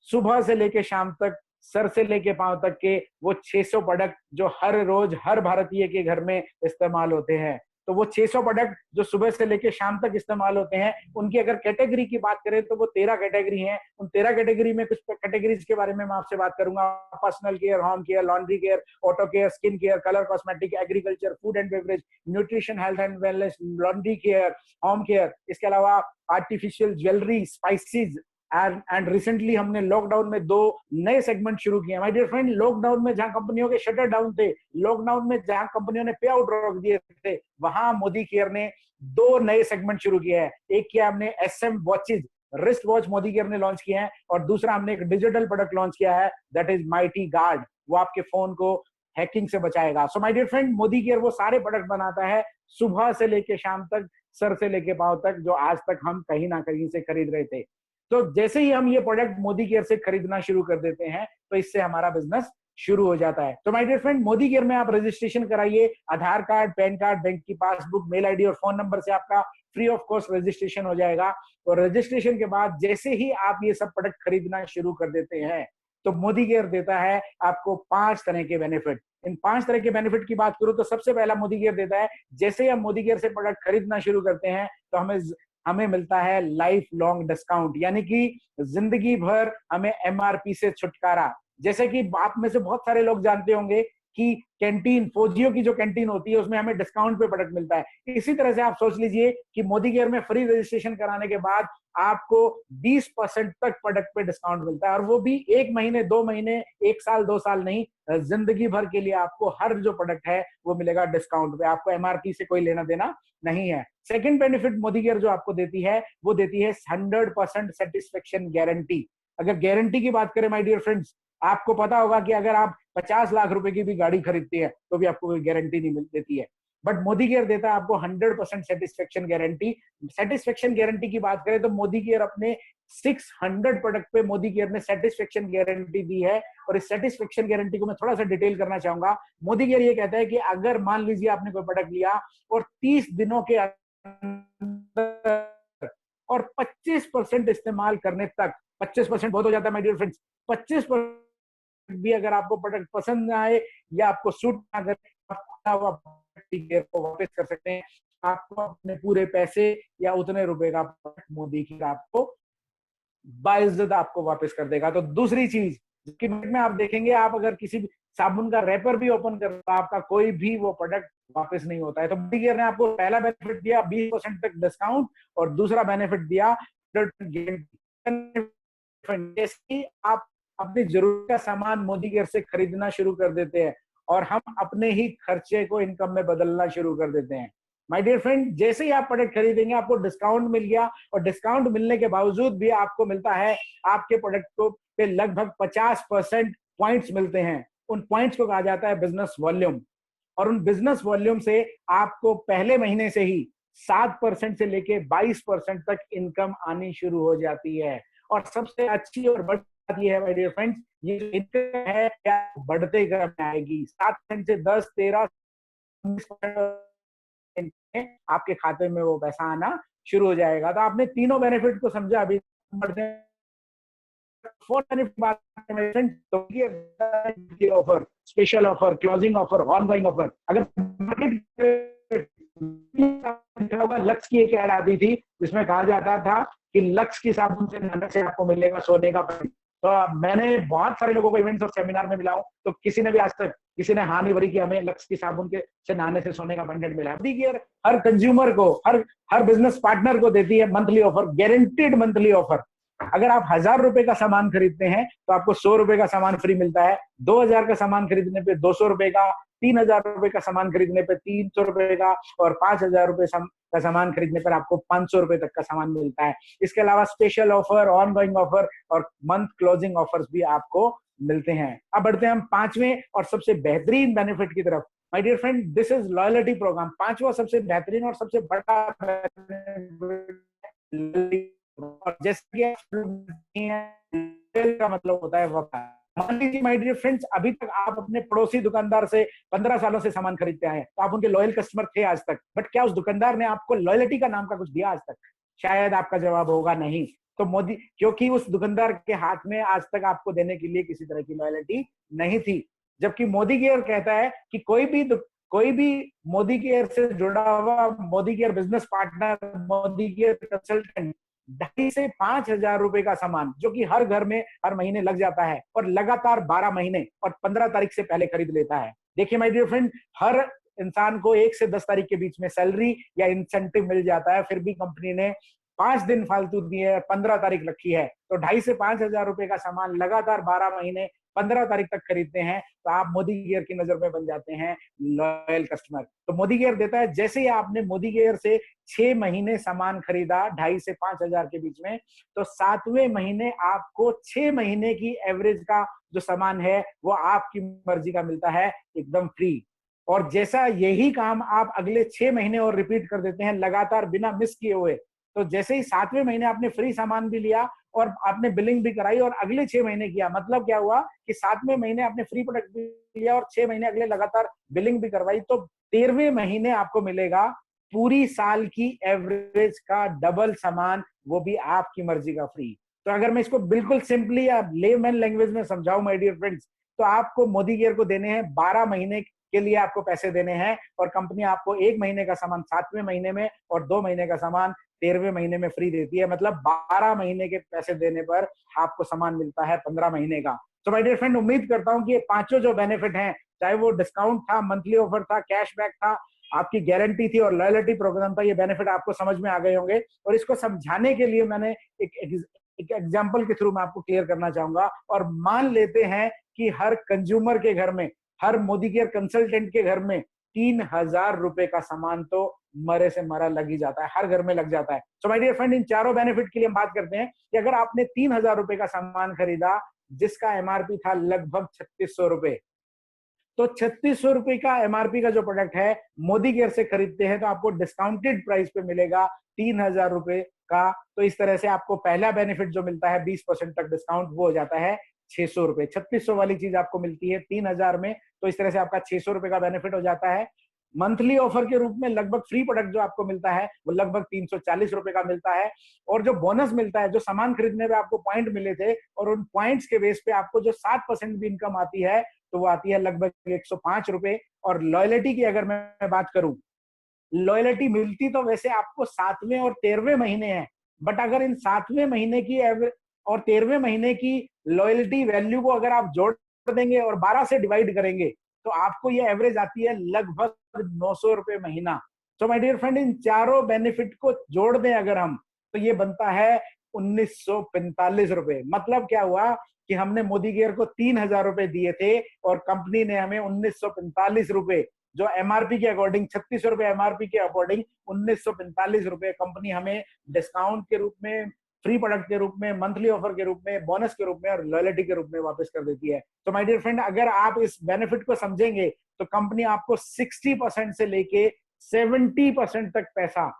सुबह से लेके शाम तक, सर से लेके पांव तक के वो 600 प्रोडक्ट जो हर रोज हर भारतीय के घर में इस्तेमाल होते हैं। तो वो 600 प्रोडक्ट जो सुबह से लेके शाम तक इस्तेमाल होते हैं, उनकी अगर कैटेगरी की बात करें तो वो 13 कैटेगरी हैं। उन 13 कैटेगरी में कुछ कैटेगरीज के बारे में मैं आपसे बात करूंगा। Personal care, home care, laundry care, auto care, skin care, colour cosmetic, agriculture, food and beverage, nutrition, health and wellness, laundry care, home care. इसके अलावा artificial jewellery, spices, and recently हमने लॉकडाउन में 2 नए सेगमेंट शुरू किए। माय डियर फ्रेंड, लॉकडाउन में जहां कंपनियों के शटर डाउन थे, लॉकडाउन में जहां कंपनियों ने पे आउट रोक दिए थे, वहां मोदी केयर ने 2 नए सेगमेंट शुरू किए हैं। एक किया हमने SM watches, wrist watch Modi care ने लॉन्च किए हैं, और दूसरा हमने एक डिजिटल प्रोडक्ट लॉन्च किया है, दैट इज माइटी गार्ड। वो आपके फोन को हैकिंग से बचाएगा। So my dear friend, Modi care वो सारे प्रोडक्ट बनाता है सुबह से लेके शाम तक, सर से लेके पांव तक, जो आज तक हम कहीं ना कहीं से खरीद रहे थे। तो जैसे ही हम ये प्रोडक्ट मोदी केयर से खरीदना शुरू कर देते हैं, तो इससे हमारा बिजनेस शुरू हो जाता है। तो my dear friend, Modi care में आप रजिस्ट्रेशन कराइए। Aadhaar card, PAN card, bank की पासबुक, मेल आईडी और फोन नंबर से आपका फ्री ऑफ कॉस्ट रजिस्ट्रेशन हो जाएगा। और रजिस्ट्रेशन के बाद जैसे ही आप ये सब प्रोडक्ट खरीदना शुरू कर देते हैं, तो मोदी केयर देता है आपको 5 तरह के बेनिफिट। इन 5 तरह के बेनिफिट की बात करूं तो सबसे पहला मोदी केयर देता है, जैसे ही हम मोदी केयर से प्रोडक्ट खरीदना शुरू करते हैं, तो हमें मिलता है लाइफ लॉन्ग डिस्काउंट, यानी कि जिंदगी भर हमें MRP से छुटकारा। जैसे कि आप में से बहुत सारे लोग जानते होंगे कि कैंटीन, फौजियों की जो कैंटीन होती है, उसमें हमें डिस्काउंट पे प्रोडक्ट मिलता है। इसी तरह से आप सोच लीजिए कि मोदी केयर में फ्री रजिस्ट्रेशन कराने के बाद आपको 20% तक प्रोडक्ट पे डिस्काउंट मिलता है, और वो भी 1 महीने, 2 महीने, 1 साल, 2 साल नहीं, जिंदगी भर के लिए आपको हर जो प्रोडक्ट है वो मिलेगा डिस्काउंट पे। आपको MRP से कोई लेना देना नहीं है। सेकंड बेनिफिट मोदी केयर जो आपको देती है, वो देती है 100% सेटिस्फेक्शन गारंटी। अगर गारंटी की बात करें माय डियर फ्रेंड्स, आपको पता होगा कि अगर आप 50 लाख रुपए की भी गाड़ी खरीदती है तो भी आपको कोई गारंटी नहीं देती है, बट मोदी केयर देता है आपको 100% सेटिस्फेक्शन गारंटी। सेटिस्फेक्शन गारंटी की बात करें तो मोदी केयर अपने 600 प्रोडक्ट पे मोदी केयर ने सेटिस्फेक्शन गारंटी दी है। और इस सेटिस्फेक्शन गारंटी को मैं थोड़ा सा डिटेल करना चाहूंगा। मोदी केयर ये कहता है कि अगर मान लीजिए आपने कोई प्रोडक्ट लिया और 30 दिनों के अंदर और 25% इस्तेमाल करने तक, 25% बहुत हो जाता है माय डियर फ्रेंड्स, 25% भी अगर आपको प्रोडक्ट पसंद ना आए या आपको सूट ना करे, आप को वापस कर सकते हैं। आपको अपने पूरे पैसे या उतने रुपए का मोदी की आपको बाइज्जत आपको वापस कर देगा। तो दूसरी चीज जिसकी में आप देखेंगे, आप अगर किसी भी साबुन का रैपर भी ओपन कर रहा, आपका कोई भी वो प्रोडक्ट वापस नहीं होता है। तो मोदी केयर ने आपको पहला बेनिफिट दिया 20% तक डिस्काउंट, और दूसरा बेनिफिट दिया आप अपनी जरूरत का सामान मोदी केयर से खरीदना शुरू कर देते हैं और हम अपने ही खर्चे को इनकम में बदलना शुरू कर देते हैं। माय डियर फ्रेंड, जैसे ही आप प्रोडक्ट खरीदेंगे आपको डिस्काउंट मिल गया, और डिस्काउंट मिलने के बावजूद भी आपको मिलता है आपके प्रोडक्ट को पे लगभग 50% पॉइंट्स मिलते हैं। उन पॉइंट्स को कहा जाता है बिजनेस वॉल्यूम, और उन बिजनेस वॉल्यूम से आपको पहले महीने से ही 7% से लेके 22% तक इनकम आनी शुरू हो जाती है। और सबसे अच्छी और बड़ी बात यह है माय डियर फ्रेंड्स, ये जो इनकम है क्या बढ़ते क्रम में आएगी। 7% से 10, 13 आपके खाते में वो पैसा आना शुरू हो जाएगा। तो आपने तीनों बेनिफिट को समझा। अभी बढ़ते हैं फोर बेनिफिट बात में, तो offer, special offer, closing offer, ongoing offer. अगर लक्स की एक ऐड आती थी जिसमें कहा जाता था कि लक्स की साबुन से नहाने से आपको मिलेगा सोने का पेंडेंट। तो मैंने बहुत सारे लोगों को इवेंट्स और सेमिनार में मिला हूं, तो किसी ने भी आज तक किसी ने हाँ नहीं भरी कि हमें लक्स की साबुन के से नहाने से सोने का पेंडेंट मिला है। केयर हर कंज्यूमर को, हर बिजनेस पार्टनर को देती है monthly offer, guaranteed monthly offer. अगर आप 1000 रुपए का सामान खरीदते हैं तो आपको 100 रुपए का सामान फ्री मिलता है। 2000 का सामान खरीदने पे 200 रुपए का, 3000 रुपए का सामान खरीदने पे 300 रुपए का, और 5000 रुपए का सामान खरीदने पर आपको 500 रुपए तक का सामान मिलता है। इसके अलावा स्पेशल ऑफर, ऑनगोइंग ऑफर और मंथ क्लोजिंग ऑफर्स भी आपको मिलते हैं। अब बढ़ते हैं हम पांचवें और सबसे बेहतरीन बेनिफिट की तरफ। My dear friend, this is loyalty programme. पांचवा सबसे बेहतरीन और सबसे बड़ा और जैसे का मतलब होता है वफा। मान लीजिए माय डियर फ्रेंड्स, अभी तक आप अपने पड़ोसी दुकानदार से 15 सालों से सामान खरीदते आए, तो आप उनके लॉयल कस्टमर थे आज तक, बट क्या उस दुकानदार ने आपको लॉयल्टी का नाम का कुछ दिया आज तक? शायद आपका जवाब होगा नहीं। तो मोदी, क्योंकि उस दुकानदार के हाथ में आज तक आपको देने के लिए किसी तरह की लॉयल्टी नहीं थी। जबकि मोदी केयर कहता है कि कोई भी मोदी केयर से जुड़ा हुआ, Modi care business partner, Modi care consultant 2,500 से 5,000 रुपए का सामान जो कि हर घर में हर महीने लग जाता है और लगातार 12 महीने और 15 तारीख से पहले खरीद लेता है। देखिए माय डियर फ्रेंड, हर इंसान को 1 से 10 तारीख के बीच में सैलरी या इंसेंटिव मिल जाता है, फिर भी कंपनी ने 5 दिन फालतू दिए है, 15 तारीख रखी है। तो 2,500 से 5,000 रुपए का सामान लगातार 12 महीने 15 तारीख तक खरीदते हैं तो आप मोदी केयर की नजर में बन जाते हैं लॉयल कस्टमर। तो मोदी केयर देता है, जैसे ही आपने मोदी केयर से 6 महीने सामान खरीदा 2,500 से 5,000 के बीच में, तो 7वें महीने आपको 6 महीने की एवरेज का जो सामान है वो आपकी मर्जी का मिलता है एकदम फ्री। और जैसा यही काम आप अगले 6 महीने और रिपीट कर देते हैं लगातार बिना मिस किए हुए, तो जैसे ही 7वें महीने आपने फ्री सामान भी लिया और आपने बिलिंग भी कराई और अगले 6 महीने किया, मतलब क्या हुआ कि 7वें महीने आपने फ्री प्रोडक्ट भी लिया और 6 महीने अगले लगातार बिलिंग भी करवाई, तो 13वें महीने आपको मिलेगा पूरी साल की एवरेज का डबल सामान, वो भी आपकी मर्जी का फ्री। तो अगर मैं इसको बिल्कुल सिंपली या लेमैन लैंग्वेज में समझाऊं माय डियर फ्रेंड्स, तो आपको मोदी केयर को देने हैं 12 महीने के लिए आपको पैसे देने हैं और कंपनी आपको 1 महीने का सामान 7वें महीने में और 2 महीने का सामान 13वें महीने में फ्री देती है। मतलब 12 महीने के पैसे देने पर आपको सामान मिलता है 15 महीने का। तो माय डियर फ्रेंड, उम्मीद करता हूं कि ये पांचों जो बेनिफिट हैं, चाहे वो डिस्काउंट था, मंथली ऑफर था, कैशबैक था, आपकी गारंटी थी और लॉयल्टी प्रोग्राम था, ये बेनिफिट आपको समझ में आ गए होंगे। और इसको समझाने के लिए मैंने एक एग्जाम्पल के थ्रू मैं आपको क्लियर करना चाहूंगा। और मान लेते हैं कि हर कंज्यूमर के घर में, हर मोदी केयर कंसल्टेंट के घर में 3,000 रुपए का सामान तो मरे से मरा लग ही जाता है, हर घर में लग जाता है। सो माय डियर फ्रेंड, इन चारों बेनिफिट के लिए हम बात करते हैं कि अगर आपने 3,000 रुपए का सामान खरीदा जिसका एमआरपी था लगभग 3,600 रुपए, तो 3,600 रुपए का एमआरपी का जो प्रोडक्ट है मोदी केयर से खरीदते हैं तो आपको डिस्काउंटेड प्राइस पे मिलेगा 3,000 रुपए का। तो इस तरह से आपको पहला बेनिफिट जो मिलता है 20% तक डिस्काउंट, वो हो जाता है 600 रुपए। 3,600 वाली चीज आपको मिलती है 3,000 में, तो इस तरह से आपका 600 रुपए का बेनिफिट हो जाता है। मंथली ऑफर के रूप में लगभग फ्री प्रोडक्ट जो आपको मिलता है वो लगभग 340 रुपए का मिलता है। और जो बोनस मिलता है, जो सामान खरीदने में आपको पॉइंट मिले थे और उन पॉइंट्स के बेस पे आपको जो 7% भी इनकम आती है, तो वो आती है लगभग 105 रुपए। और लॉयल्टी की अगर मैं बात करूं, लॉयल्टी मिलती तो वैसे आपको 7वें और 13वें महीने है, बट अगर इन 7वें महीने की और 13वें महीने की लॉयल्टी वैल्यू को अगर आप जोड़ देंगे और 12 से डिवाइड करेंगे तो आपको ये एवरेज आती है लगभग 900 रुपए महीना। तो माय डियर फ्रेंड, इन चारों बेनिफिट को जोड़ दें अगर हम, तो ये बनता है 1,945 रुपए। मतलब क्या हुआ कि हमने मोदी केयर को 3,000 रुपए दिए थे और कंपनी ने हमें 1,945 रुपए, जो एमआरपी के अकॉर्डिंग 3,600 रुपए एमआरपी के अकॉर्डिंग 1,945 रुपए कंपनी हमें डिस्काउंट के रूप में, फ्री प्रोडक्ट के रूप में, मंथली ऑफर के रूप में, बोनस के रूप में और लॉयल्टी के रूप में वापस कर देती है। तो माय डियर फ्रेंड, अगर आप इस बेनिफिट को समझेंगे तो कंपनी आपको 60% से लेके 70% तक पैसा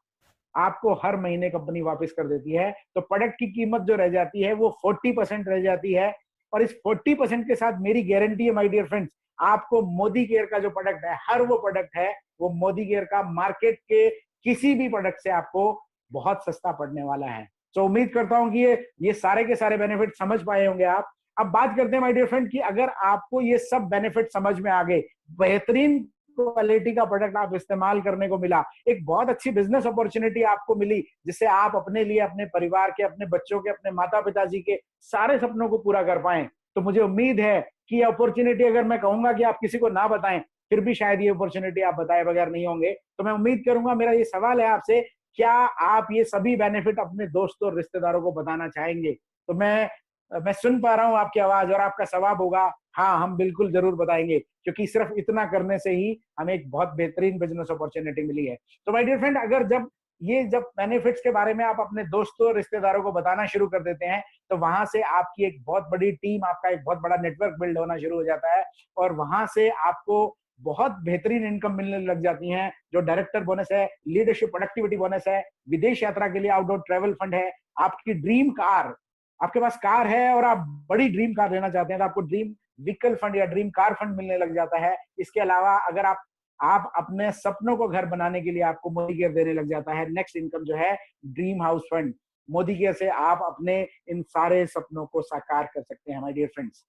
आपको हर महीने कंपनी वापस कर देती है। तो प्रोडक्ट की कीमत जो रह जाती है वो 40% रह जाती है। और इस 40% के साथ मेरी गारंटी है माय डियर फ्रेंड्स, आपको मोदी केयर का जो प्रोडक्ट है, हर वो प्रोडक्ट है वो मोदी केयर का मार्केट के किसी भी प्रोडक्ट से आपको बहुत सस्ता पड़ने वाला है। तो उम्मीद करता हूं कि ये सारे के सारे बेनिफिट समझ पाए होंगे आप। अब बात करते हैं माय डियर फ्रेंड कि अगर आपको ये सब बेनिफिट समझ में आ गए, बेहतरीन क्वालिटी का प्रोडक्ट आप इस्तेमाल करने को मिला, एक बहुत अच्छी बिजनेस अपॉर्चुनिटी आपको मिली जिससे आप अपने लिए, अपने परिवार के, अपने बच्चों के, अपने माता पिताजी के सारे सपनों को पूरा कर पाए, तो मुझे उम्मीद है कि ये अपॉर्चुनिटी, अगर मैं कहूंगा कि आप किसी को ना बताएं, फिर भी शायद ये अपॉर्चुनिटी आप बताए बगैर नहीं होंगे। तो मैं उम्मीद करूंगा, मेरा ये सवाल है आपसे, क्या आप ये सभी बेनिफिट अपने दोस्तों और रिश्तेदारों को बताना चाहेंगे? तो मैं सुन पा रहा हूं आपकी आवाज और आपका जवाब होगा हाँ, हम बिल्कुल जरूर बताएंगे, क्योंकि सिर्फ इतना करने से ही हमें एक बहुत बेहतरीन बिजनेस अपॉर्चुनिटी मिली है। तो माय डियर फ्रेंड, अगर जब बेनिफिट्स के बारे में आप अपने दोस्तों और रिश्तेदारों को बताना शुरू कर देते हैं, तो वहां से आपकी एक बहुत बड़ी टीम, आपका एक बहुत बड़ा नेटवर्क बिल्ड होना शुरू हो जाता है और वहां से आपको बहुत बेहतरीन इनकम मिलने लग जाती है, जो डायरेक्टर बोनस है, लीडरशिप प्रोडक्टिविटी बोनस है, विदेश यात्रा के लिए आउटडोर ट्रेवल फंड है, आपकी ड्रीम कार, आपके पास कार है और आप बड़ी ड्रीम कार लेना चाहते हैं तो आपको ड्रीम व्हीकल फंड या ड्रीम कार फंड मिलने लग जाता है। इसके अलावा अगर आप अपने सपनों को घर बनाने के लिए आपको मोदी केयर देने लग जाता है नेक्स्ट इनकम, जो है dream house fund. Modi care से आप अपने इन सारे सपनों को साकार कर सकते हैं माय डियर फ्रेंड्स।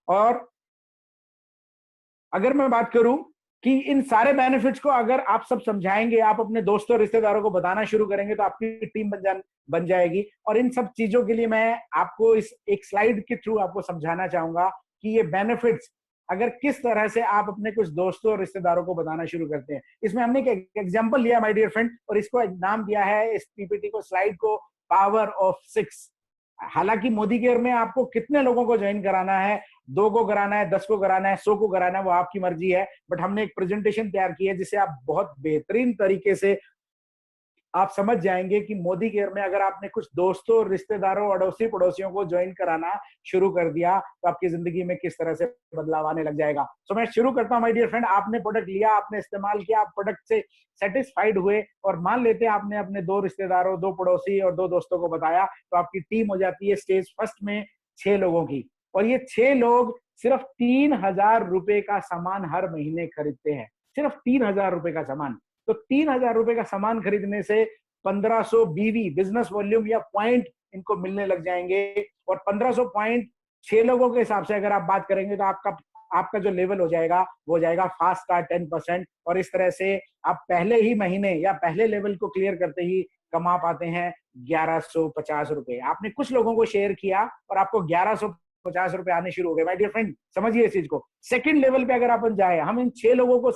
और अगर मैं बात करूं कि इन सारे बेनिफिट्स को अगर आप सब समझाएंगे, आप अपने दोस्तों रिश्तेदारों को बताना शुरू करेंगे, तो आपकी टीम बन जाएगी। और इन सब चीजों के लिए मैं आपको इस एक स्लाइड के थ्रू आपको समझाना चाहूंगा कि ये बेनिफिट्स अगर किस तरह से आप अपने कुछ दोस्तों और रिश्तेदारों को बताना शुरू करते हैं। इसमें हमने एक एग्जाम्पल लिया माय डियर फ्रेंड, और इसको नाम दिया है, इस पीपीटी को, स्लाइड को, पावर ऑफ 6। हालांकि मोदी केयर में आपको कितने लोगों को ज्वाइन कराना है, 2 को कराना है, 10 को कराना है, 100 को कराना है, वो आपकी मर्जी है। बट हमने एक प्रेजेंटेशन तैयार की है जिसे आप बहुत बेहतरीन तरीके से आप समझ जाएंगे कि मोदी केयर में अगर आपने कुछ दोस्तों, रिश्तेदारों, अड़ोसी पड़ोसियों को ज्वाइन कराना शुरू कर दिया तो आपकी जिंदगी में किस तरह से बदलाव आने लग जाएगा। तो मैं शुरू करता हूं माय डियर फ्रेंड। आपने प्रोडक्ट लिया, आपने इस्तेमाल किया, आप प्रोडक्ट से सेटिस्फाइड हुए, और मान लेते हैं आपने अपने 2 रिश्तेदारों, 2 पड़ोसी और 2 दोस्तों को बताया, तो आपकी टीम हो जाती है स्टेज फर्स्ट में 6 लोगों की। और ये 6 लोग सिर्फ 3,000 रुपए का सामान हर महीने खरीदते हैं, सिर्फ 3,000 रुपए का सामान। तो 3,000 रुपए का सामान खरीदने से 1500 बीवी बिजनेस वॉल्यूम या पॉइंट इनको मिलने लग जाएंगे। और 1500 पॉइंट 6 लोगों के हिसाब से अगर आप बात करेंगे तो आपका जो लेवल हो जाएगा वो हो जाएगा फास्ट का 10%। और इस तरह से आप पहले ही महीने या पहले लेवल को क्लियर करते ही कमा पाते हैं 1150 रुपए। आपने कुछ लोगों को शेयर किया और आपको 1150 रुपए आने शुरू हो गए। माय डियर फ्रेंड, समझिए इस चीज को। सेकंड लेवल पे अगर अपन जाए, हम इन 6 लोगों को,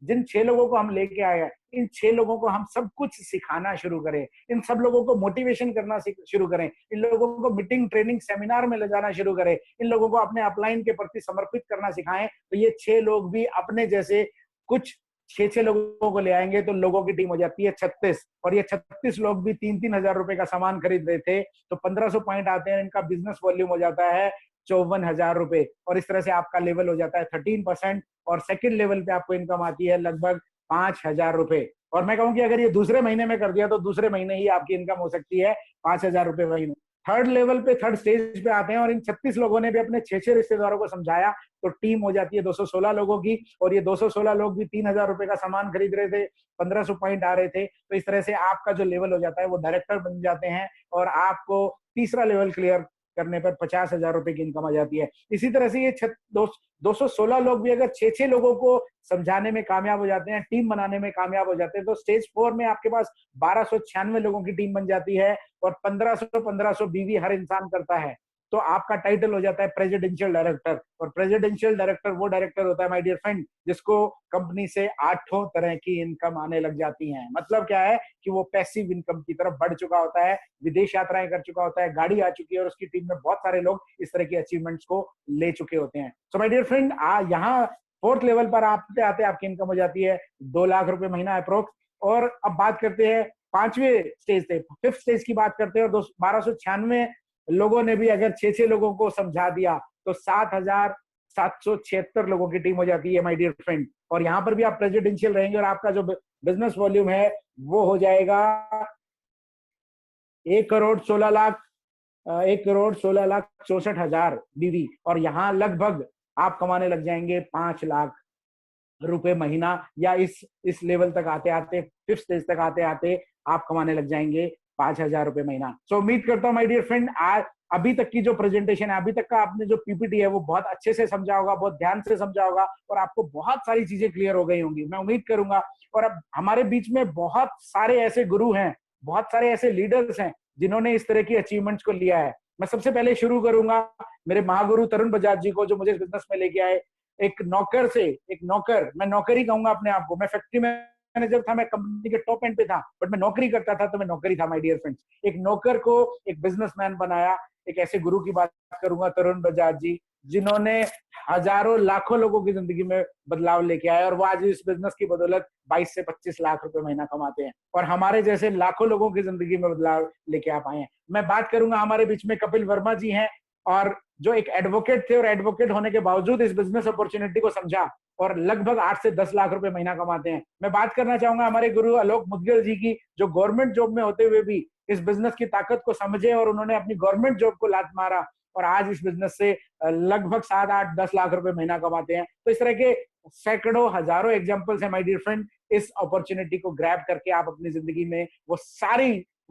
जिन 6 लोगों को हम लेके आए हैं, इन 6 लोगों को हम सब कुछ सिखाना शुरू करें, इन सब लोगों को मोटिवेशन करना शुरू करें, इन लोगों को मीटिंग, ट्रेनिंग, सेमिनार में ले जाना शुरू करें, इन लोगों को अपने अपलाइन के प्रति समर्पित करना सिखाएं, तो ये 6 लोग भी अपने जैसे कुछ 6 लोगों को ले आएंगे, तो लोगों की टीम हो जाती है 36। और ये 36 लोग भी 3,000 रुपए का सामान खरीद रहे थे, तो 1500 पॉइंट आते हैं, इनका बिजनेस वॉल्यूम हो जाता है 54,000 रुपए। और इस तरह से आपका लेवल हो जाता है 13%। और सेकंड लेवल पे आपको इनकम आती है लगभग 5,000 रुपए। और मैं कहूं कि अगर ये दूसरे महीने में कर दिया तो दूसरे महीने ही आपकी इनकम हो सकती है 5,000 रुपए महीने। थर्ड लेवल पे, थर्ड स्टेज पे आते हैं, और इन 36 लोगों ने भी अपने 6 रिश्तेदारों को समझाया, तो टीम हो जाती है 216 लोगों की। और ये 216 लोग भी 3,000 रुपए का सामान खरीद रहे थे, 1500 पॉइंट आ रहे थे। तो इस तरह से आपका जो लेवल हो जाता है वो डायरेक्टर बन जाते हैं, और आपको तीसरा लेवल क्लियर करने पर 50,000 रुपए की इनकम आ जाती है। इसी तरह से ये 216 लोग भी अगर 6 लोगों को समझाने में कामयाब हो जाते हैं, टीम बनाने में कामयाब हो जाते हैं, तो स्टेज 4 में आपके पास 1296 लोगों की टीम बन जाती है, और 1500 बीवी हर इंसान करता है। तो आपका टाइटल हो जाता है प्रेसिडेंशियल डायरेक्टर। और प्रेसिडेंशियल डायरेक्टर वो डायरेक्टर होता है माय डियर फ्रेंड जिसको कंपनी से 8 तरह की इनकम आने लग जाती है। मतलब क्या है कि वो पैसिव इनकम की तरफ बढ़ चुका होता है, विदेश यात्राएं कर चुका होता है, गाड़ी आ चुकी है, और उसकी टीम में बहुत सारे लोग इस तरह की अचीवमेंट्स को ले चुके होते हैं। सो माय डियर फ्रेंड, यहाँ 4th लेवल पर आते आते आपकी इनकम हो जाती है 2 लाख रुपए महीना अप्रोक्स। और अब बात करते हैं 5वें स्टेज से, 5th स्टेज की बात करते हैं। और 1296 लोगों ने भी अगर 6 लोगों को समझा दिया तो 7,776 लोगों की टीम हो जाती है माय डियर फ्रेंड। और यहाँ पर भी आप प्रेसिडेंशियल रहेंगे, और आपका जो बिजनेस वॉल्यूम है वो हो जाएगा 1,16,00,000 1,16,64,000 बीवी, और यहाँ लगभग आप कमाने लग जाएंगे 5 लाख रुपए महीना, या इस लेवल तक आते आते, फिफ्थ स्टेज तक आते आते आप कमाने लग जाएंगे 5,000 रुपए महीना। सो उम्मीद करता हूं माय डियर फ्रेंड, आज अभी तक की जो प्रेजेंटेशन है, अभी तक का आपने जो पीपीटी है वो बहुत अच्छे से समझा होगा, बहुत ध्यान से समझा होगा, और आपको बहुत सारी चीजें क्लियर हो गई होंगी, मैं उम्मीद करूंगा। और अब हमारे बीच में बहुत सारे ऐसे गुरु हैं, बहुत सारे ऐसे लीडर्स हैं जिन्होंने इस तरह की अचीवमेंट्स को लिया है। मैं सबसे पहले शुरू करूंगा मेरे महागुरु तरुण बजाज जी को, जो मुझे बिजनेस में लेके आए। एक नौकर से, एक नौकर, मैं नौकर ही कहूंगा अपने आप को, मैं फैक्ट्री मैनेजर था, मैं कंपनी के टॉप एंड पे था, बट मैं नौकरी करता था, तो मैं नौकरी था माय डियर फ्रेंड्स। एक नौकर को एक बिजनेसमैन बनाया। एक ऐसे गुरु की बात करूंगा, तरुण बजाज जी, जिन्होंने हजारों लाखों लोगों की जिंदगी में बदलाव लेके आए, और वो आज इस बिजनेस की बदौलत 22 से 25 लाख रुपए महीना कमाते हैं, और हमारे जैसे लाखों लोगों की जिंदगी में बदलाव लेके आ पाए हैं। मैं बात करूंगा, हमारे बीच में कपिल वर्मा जी हैं, और जो एक एडवोकेट थे, और एडवोकेट होने के बावजूद इस बिजनेस अपॉर्चुनिटी को समझा, और लगभग 8 से 10 लाख रुपए महीना कमाते हैं। मैं बात करना चाहूंगा हमारे गुरु आलोक मुदगल जी की, जो गवर्नमेंट जॉब में होते हुए भी इस बिजनेस की ताकत को समझे, और उन्होंने अपनी गवर्नमेंट जॉब को लात मारा, और आज इस बिजनेस से लगभग 7, 8, 10 लाख रुपए महीना कमाते हैं। तो इस तरह के सैकड़ों, हजारों एग्जाम्पल्स है माय डियर फ्रेंड। इस अपॉर्चुनिटी को ग्रैब करके आप अपनी जिंदगी में वो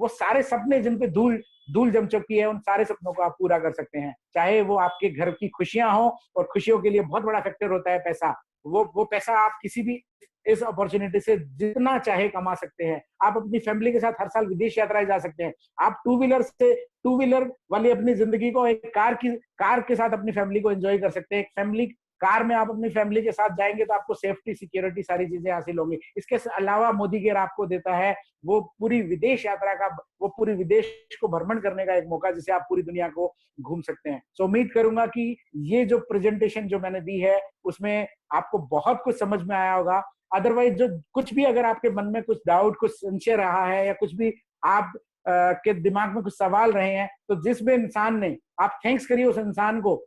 सारे सपने जिन पे धूल धूल जम चुकी है, उन सारे सपनों को आप पूरा कर सकते हैं। चाहे वो आपके घर की खुशियां हो, और खुशियों के लिए बहुत बड़ा फैक्टर होता है पैसा। वो पैसा आप किसी भी इस अपॉर्चुनिटी से जितना चाहे कमा सकते हैं। आप अपनी फैमिली के साथ हर साल विदेश यात्राएं जा सकते हैं। आप टू व्हीलर वाली अपनी जिंदगी को एक कार के साथ अपनी फैमिली को एंजॉय कर सकते हैं। एक फैमिली कार में आप अपनी फैमिली के साथ जाएंगे तो आपको सेफ्टी, सिक्योरिटी, सारी चीजें हासिल होंगी। इसके अलावा मोदी केयर आपको देता है वो पूरी विदेश यात्रा का, वो पूरी विदेश को भ्रमण करने का एक मौका, जिसे आप पूरी दुनिया को घूम सकते हैं। सो उम्मीद करूंगा कि ये जो प्रेजेंटेशन जो मैंने दी है उसमें आपको बहुत कुछ समझ में आया होगा। अदरवाइज जो कुछ भी अगर आपके मन में कुछ डाउट, कुछ संशय रहा है, या कुछ भी आप के दिमाग में कुछ सवाल रहे हैं, तो जिस भी इंसान ने, आप थैंक्स करिए उस इंसान को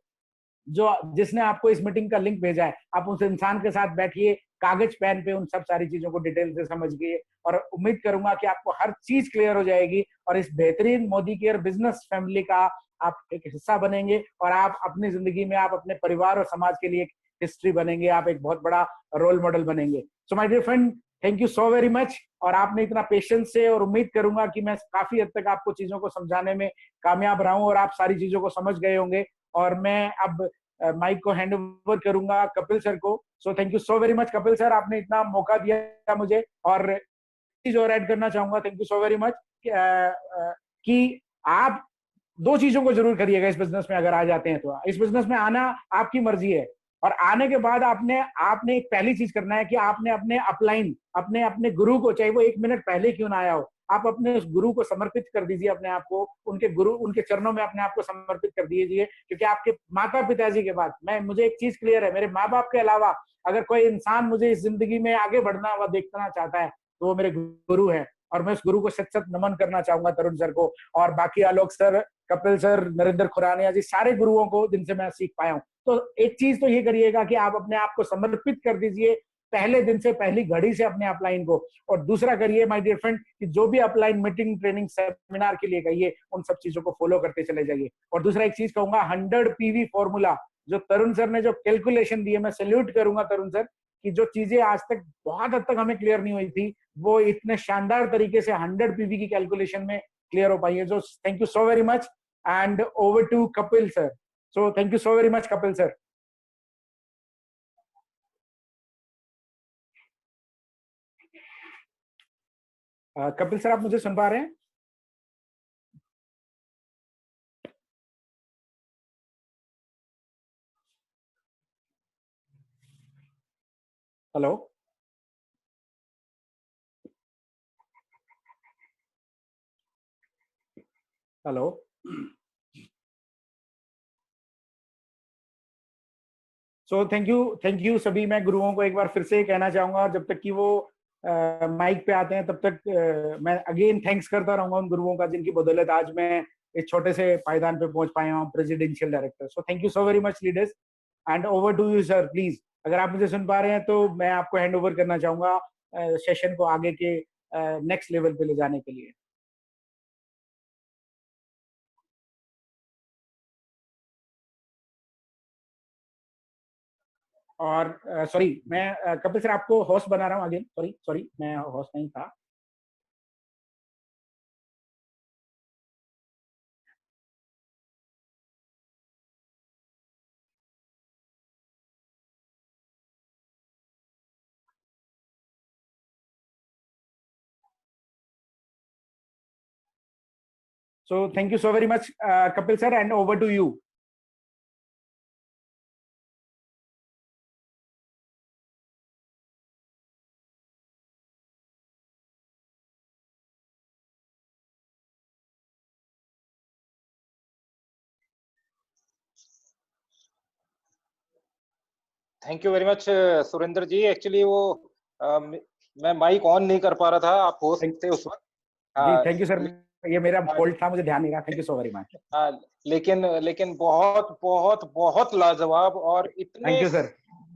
जो जिसने आपको इस मीटिंग का लिंक भेजा है। आप उस इंसान के साथ बैठिए, कागज पेन पे उन सब सारी चीजों को डिटेल से समझिए, और उम्मीद करूंगा कि आपको हर चीज क्लियर हो जाएगी, और इस बेहतरीन मोदी केयर बिजनेस फैमिली का आप एक हिस्सा बनेंगे, और आप अपनी जिंदगी में, आप अपने परिवार और समाज के लिए एक हिस्ट्री बनेंगे, आप एक बहुत बड़ा रोल मॉडल बनेंगे। So my dear friend, thank you so very much. और आपने इतना पेशेंस से, और उम्मीद करूंगा कि मैं काफी हद तक आपको चीजों को समझाने में कामयाब रहा हूं, और आप सारी चीजों को समझ गए होंगे। और मैं अब माइक को हैंड ओवर करूंगा कपिल सर को। सो thank you so very much Kapil sir, आपने इतना मौका दिया मुझे। और चीज और ऐड करना चाहूंगा, thank you so very much, कि आप दो चीजों को जरूर करिएगा इस बिजनेस में। अगर आ जाते हैं तो इस बिजनेस में आना आपकी मर्जी है, और आने के बाद आपने एक पहली चीज करना है कि आपने अपने अपलाइन, अपने गुरु को, चाहे वो 1 मिनट पहले क्यों ना आया हो, आप अपने उस गुरु को समर्पित कर दीजिए अपने आप को, उनके चरणों में अपने आप को समर्पित कर दीजिए। क्योंकि आपके माता पिताजी के बाद, मुझे एक चीज क्लियर है, मेरे माँ बाप के अलावा अगर कोई इंसान मुझे इस जिंदगी में आगे बढ़ना व देखना चाहता है तो वो मेरे गुरु है। और मैं उस गुरु को सच सच नमन करना चाहूंगा, तरुण सर को, और बाकी आलोक सर, कपिल सर, नरेंद्र खुरानिया जी, सारे गुरुओं को जिनसे मैं सीख पाया हूँ। तो एक चीज तो ये करिएगा कि आप अपने आप को समर्पित कर दीजिए पहले दिन से, पहली घड़ी से अपने अपलाइन को। और दूसरा करिए माय डियर फ्रेंड कि जो भी अपलाइन मीटिंग, ट्रेनिंग, सेमिनार के लिए कहिए, उन सब चीजों को फॉलो करते चले जाइए। और दूसरा एक चीज कहूंगा, 100 PV फॉर्मूला, जो तरुण सर ने जो कैलकुलेशन दी है, मैं सैल्यूट करूंगा तरुण सर, कि जो चीजें आज तक बहुत हद तक हमें क्लियर नहीं हुई थी, वो इतने शानदार तरीके से 100 PV की कैलकुलेशन में क्लियर हो पाई है। जो thank you so very much, and over to Kapil sir. So thank you so very much Kapil sir. Kapil sir, आप मुझे सुन पा रहे हैं? Hello. Hello. So thank you सभी। मैं गुरुओं को एक बार फिर से कहना चाहूंगा, और जब तक कि वो माइक पे आते हैं तब तक मैं अगेन थैंक्स करता रहूंगा उन गुरुओं का, जिनकी बदौलत आज मैं इस छोटे से पायदान पे पहुंच पाया हूँ, presidential director. So thank you so very much leaders, and over to you sir. Please, अगर आप मुझे सुन पा रहे हैं तो मैं आपको हैंड ओवर करना चाहूंगा सेशन को आगे के नेक्स्ट लेवल पे ले जाने के लिए। और सॉरी मैं कपिल सर आपको होस्ट बना रहा हूँ अगेन, सॉरी सॉरी मैं होस्ट नहीं था। So thank you so very much, Kapil sir, and over to you. Thank you very much Surendra ji. Actually वो मैं माइक ऑन नहीं कर पा रहा था, आप होस्ट थे उस वक्त। जी हाँ, थैंक यू सर, ये मेरा फॉल्ट था, मुझे ध्यान नहीं रहा। Thank you so very much. हाँ, लेकिन लेकिन बहुत बहुत बहुत लाजवाब और थैंक इतने यू सर।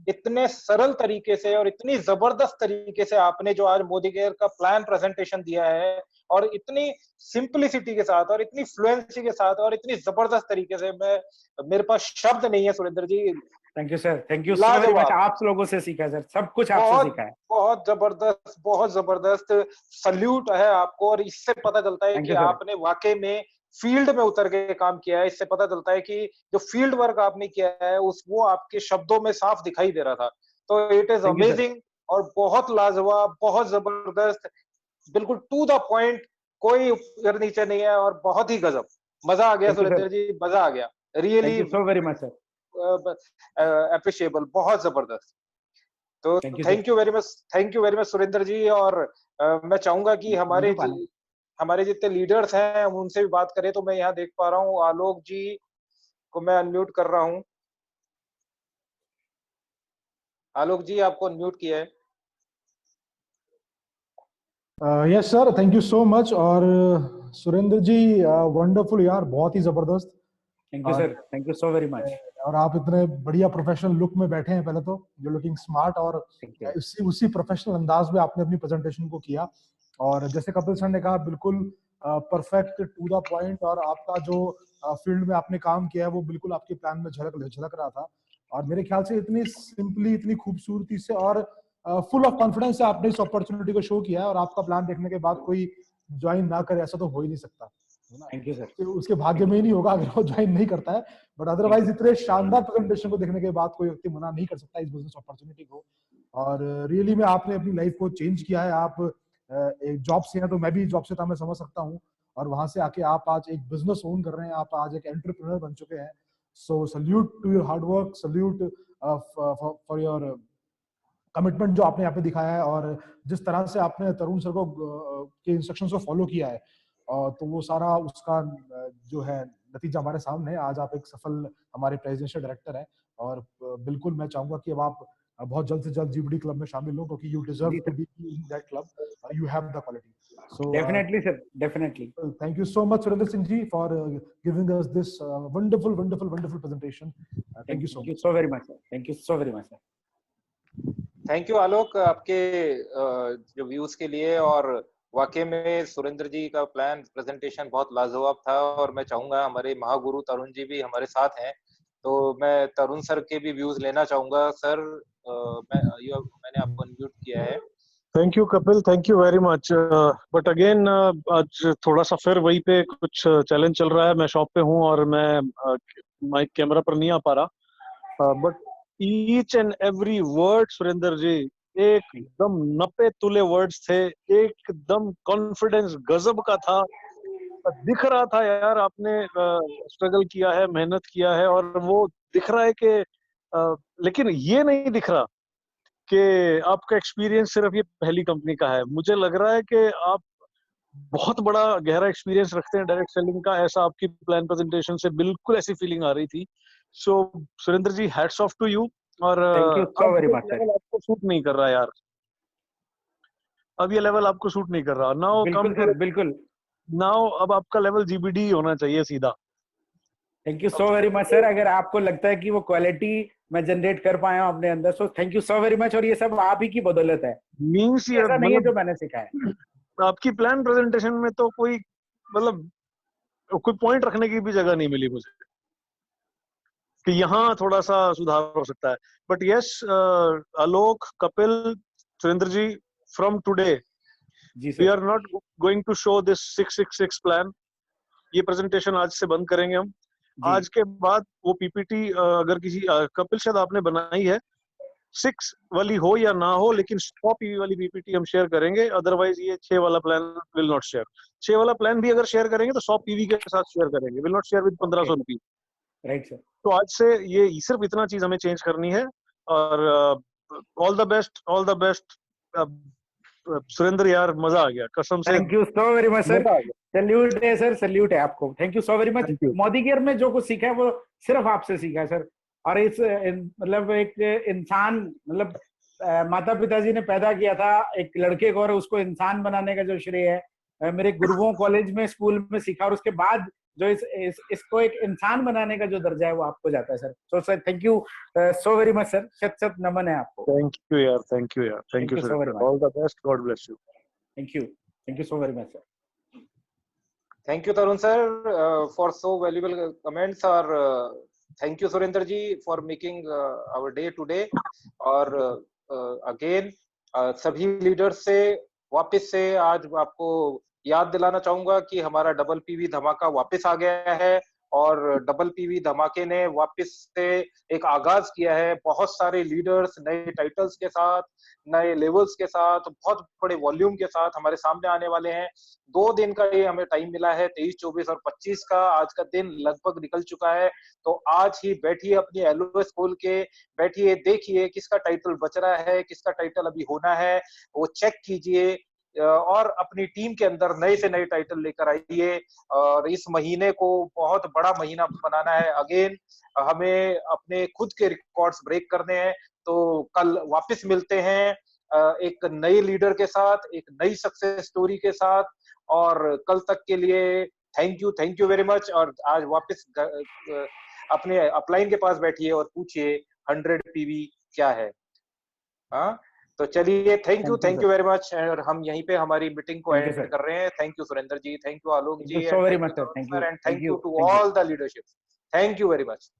इतने सरल तरीके से और इतनी जबरदस्त तरीके से आपने जो आज मोदी केयर का प्लान प्रेजेंटेशन दिया है, और इतनी सिंपलिसिटी के साथ और इतनी फ्लुएंसी के साथ और इतनी जबरदस्त तरीके से, मैं मेरे पास शब्द नहीं है Surendra ji. Thank you sir, thank you so very much. लाजवाब, आप लोगों से सीखा सर, सब कुछ आपसे बहुत सीखा है। बहुत जबरदस्त, बहुत जबरदस्त। सल्यूट है आपको। और इससे पता चलता है थैंक कि यू सर। आपने वाकई में फील्ड में उतर के काम किया है। इससे पता चलता है कि जो फील्ड वर्क आपने किया है उस वो आपके शब्दों में साफ दिखाई दे रहा था। तो it is thank you sir. Amazing और बहुत लाजवाब, बहुत जबरदस्त, बिल्कुल टू द पॉइंट, कोई ऊपर नीचे नहीं है, और बहुत ही गजब। मजा आ गया thank you sir. Surendra ji, मजा आ गया। Thank really you so very much sir. Appreciable, बहुत जबरदस्त। तो thank you sir. Thank you very much, thank you very much Surendra ji. और मैं चाहूंगा कि नींबू पानी। हमारे जितने लीडर्स हैं हम उनसे भी बात करें। तो मैं यहाँ देख पा रहा हूँ आलोक जी को मैं अनम्यूट कर रहा हूँ। आलोक जी, आपको अनम्यूट किया है। Yes sir, thank you so much. और सुरेंद्र जी वंडरफुल यार, बहुत ही जबरदस्त। थैंक यू और sir, thank you so very much. और आप इतने बढ़िया प्रोफेशनल लुक में बैठे हैं। पहले तो यू लुकिंग स्मार्ट, और थैंक यू। उसी उसी प्रोफेशनल अंदाज में आपने अपनी प्रेजेंटेशन को किया। और जैसे कपिल सर ने कहा, बिल्कुल परफेक्ट टू द पॉइंट। और आपका जो फील्ड में आपने काम किया है वो बिल्कुल आपके प्लान में झलक झलक रहा था। और मेरे ख्याल से इतनी सिंपली, इतनी खूबसूरती से और फुल ऑफ कॉन्फिडेंस से आपने इस अपॉर्चुनिटी को शो किया है। और आपका प्लान देखने के बाद कोई ज्वाइन ना करे, ऐसा तो हो ही नहीं सकता, है ना। Thank you sir. उसके भाग्य में ही नहीं होगा अगर वो ज्वाइन नहीं करता है। But thank otherwise you. इतने शानदार प्रेजेंटेशन को देखने के बाद कोई व्यक्ति मना नहीं कर सकता इस बिजनेस अपॉर्चुनिटी को। और रियली में आपने अपनी लाइफ को चेंज किया है। आप एक जॉब से हैं, तो मैं भी जॉब से था, मैं समझ सकता हूँ। और वहां से आके आप आज एक बिजनेस ओन कर रहे हैं, आप आज एक एंटरप्रेन्योर बन चुके हैं। So salute to your hard work, salute for your commitment जो आपने यहाँ पे दिखाया है। और जिस तरह से आपने तरुण सर को के इंस्ट्रक्शंस को फॉलो किया है, तो वो सारा उसका जो है नतीजा हमारे सामने है। आज आप एक सफल हमारे प्रेसिडेंशियल डायरेक्टर हैं। और बिल्कुल मैं चाहूंगा कि अब आप बहुत जल्द से जल्द जीबीडी क्लब में शामिल हो, क्योंकि you deserve ji to sir. Be in that club, you have the quality. So definitely sir, definitely. thank you so much, Surinder Singh ji, for giving us this wonderful, wonderful, wonderful presentation. Thank you so thank you much. So very much sir, thank you so very much sir. Thank you Alok, आपके जो व्यूज के लिए। और वाकई में सुरेंद्र जी का प्लान प्रेजेंटेशन बहुत लाजवाब था। और मैं चाहूंगा, हमारे महागुरु तरुण जी भी हमारे साथ हैं, तो मैं तरुण सर के भी व्यूज लेना चाहूंगा। सर, मैंने आपको अनम्यूट किया है। Thank you Kapil, thank you very much. But again आज थोड़ा सा फिर वहीं पे कुछ चैलेंज चल रहा है। मैं शॉप पे हूँ और मैं माइक कैमरा पर नहीं आ पा रहा। But each and every word Surendra ji, एकदम नपे तुले वर्ड्स थे। एकदम कॉन्फिडेंस गजब का था। दिख रहा था यार, आपने स्ट्रगल किया है, मेहनत किया है, और वो दिख रहा है कि लेकिन ये नहीं दिख रहा कि आपका एक्सपीरियंस सिर्फ ये पहली कंपनी का है। मुझे लग रहा है कि आप बहुत बड़ा गहरा एक्सपीरियंस रखते हैं डायरेक्ट सेलिंग का। ऐसा आपकी प्लान प्रेजेंटेशन से बिल्कुल ऐसी फीलिंग आ रही थी। सो सुरेंद्र जी, हैट्स ऑफ टू यू। और थैंक यू सो अब वेरी ये मच सर। लेवल आपको सूट नहीं कर रहा यार, अब ये लेवल आपको सूट नहीं कर रहा। नाउ कम बिल्कुल टू, सर, बिल्कुल। नाउ अब आपका लेवल जीबीडी होना चाहिए सीधा। Thank you so very much sir. अगर आपको लगता है कि वो क्वालिटी मैं जनरेट कर पाया हूँ अपने अंदर, सो thank you so very much. और ये सब आप ही की बदौलत है, मीन्स ये ऐसा नहीं है जो मतलब मैंने सीखा है। आपकी प्लान प्रेजेंटेशन में तो कोई मतलब कोई पॉइंट रखने की भी जगह नहीं मिली मुझे। कि यहाँ थोड़ा सा सुधार हो सकता है। But yes, Alok, Kapil, Surendra ji, from today ji we sir. Are not going to show this 666 plan. ये प्रेजेंटेशन आज से बंद करेंगे हम। जी आज के बाद वो पीपीटी अगर किसी कपिल शायद आपने बनाई है 6 वाली हो या ना हो, लेकिन 100 पीवी वाली पीपीटी हम शेयर करेंगे। अदरवाइज ये 6 वाला प्लान विल नॉट शेयर। 6 वाला प्लान भी अगर शेयर करेंगे तो 100 पीवी के साथ शेयर करेंगे, will not share with 1500 rupees. Right sir. तो आज से ये सिर्फ इतना चीज हमें चेंज करनी है। और all the best, all the best. Surendra यार, मजा आ गया कसम से, thank you so very much sir. मजा आ गया। सैल्यूट है सर, सैल्यूट है आपको। Thank you so very much. Thank you. Modi care में जो कुछ सीखा है वो सिर्फ आपसे सीखा है सर। और इस मतलब एक इंसान, मतलब माता पिताजी ने पैदा किया था एक लड़के को और उसको इंसान बनाने का जो श्रेय है मेरे गुरुओं कॉलेज में स्कूल में सीखा, और उसके बाद जो इसको एक इंसान बनाने का जो दर्जा है वो आपको जाता है sir. So sir thank you so very much sir. शत शत नमन है आपको। थैंक यू यार, थैंक यू यार, thank you so very sir. much. All the best, God bless you. Thank you so very much sir. Thank you Tarun sir for so valuable comments, और thank you Surinder ji for making our day today। और again सभी लीडर्स से वापस से आज आपको याद दिलाना चाहूंगा कि हमारा डबल पीवी धमाका वापस आ गया है, और डबल पीवी धमाके ने वापस से एक आगाज किया है। बहुत सारे लीडर्स नए टाइटल्स के साथ, नए लेवल्स के साथ, बहुत बड़े वॉल्यूम के साथ हमारे सामने आने वाले हैं। 2 दिन का ये हमें टाइम मिला है, 23, 24 और 25 का। आज का दिन लगभग निकल चुका है, तो आज ही बैठिए अपनी एलओएस खोल के, बैठिए देखिए किसका टाइटल बच रहा है, किसका टाइटल अभी होना है, वो चेक कीजिए और अपनी टीम के अंदर नए से नए टाइटल लेकर आइए। और इस महीने को बहुत बड़ा महीना बनाना है। अगेन हमें अपने खुद के रिकॉर्ड्स ब्रेक करने हैं। तो कल वापस मिलते हैं एक नए लीडर के साथ, एक नई सक्सेस स्टोरी के साथ। और कल तक के लिए थैंक यू वेरी मच। और आज वापस अपने अपलाइन के पास बैठिए और पूछिए 100 पीवी क्या है। हाँ, तो चलिए थैंक यू वेरी मच। और हम यहीं पे हमारी मीटिंग को एंड कर रहे हैं। Thank you Surendra ji, thank you Alok ji, so very much sir. Thank you, and thank you to all the leadership. Thank you very much.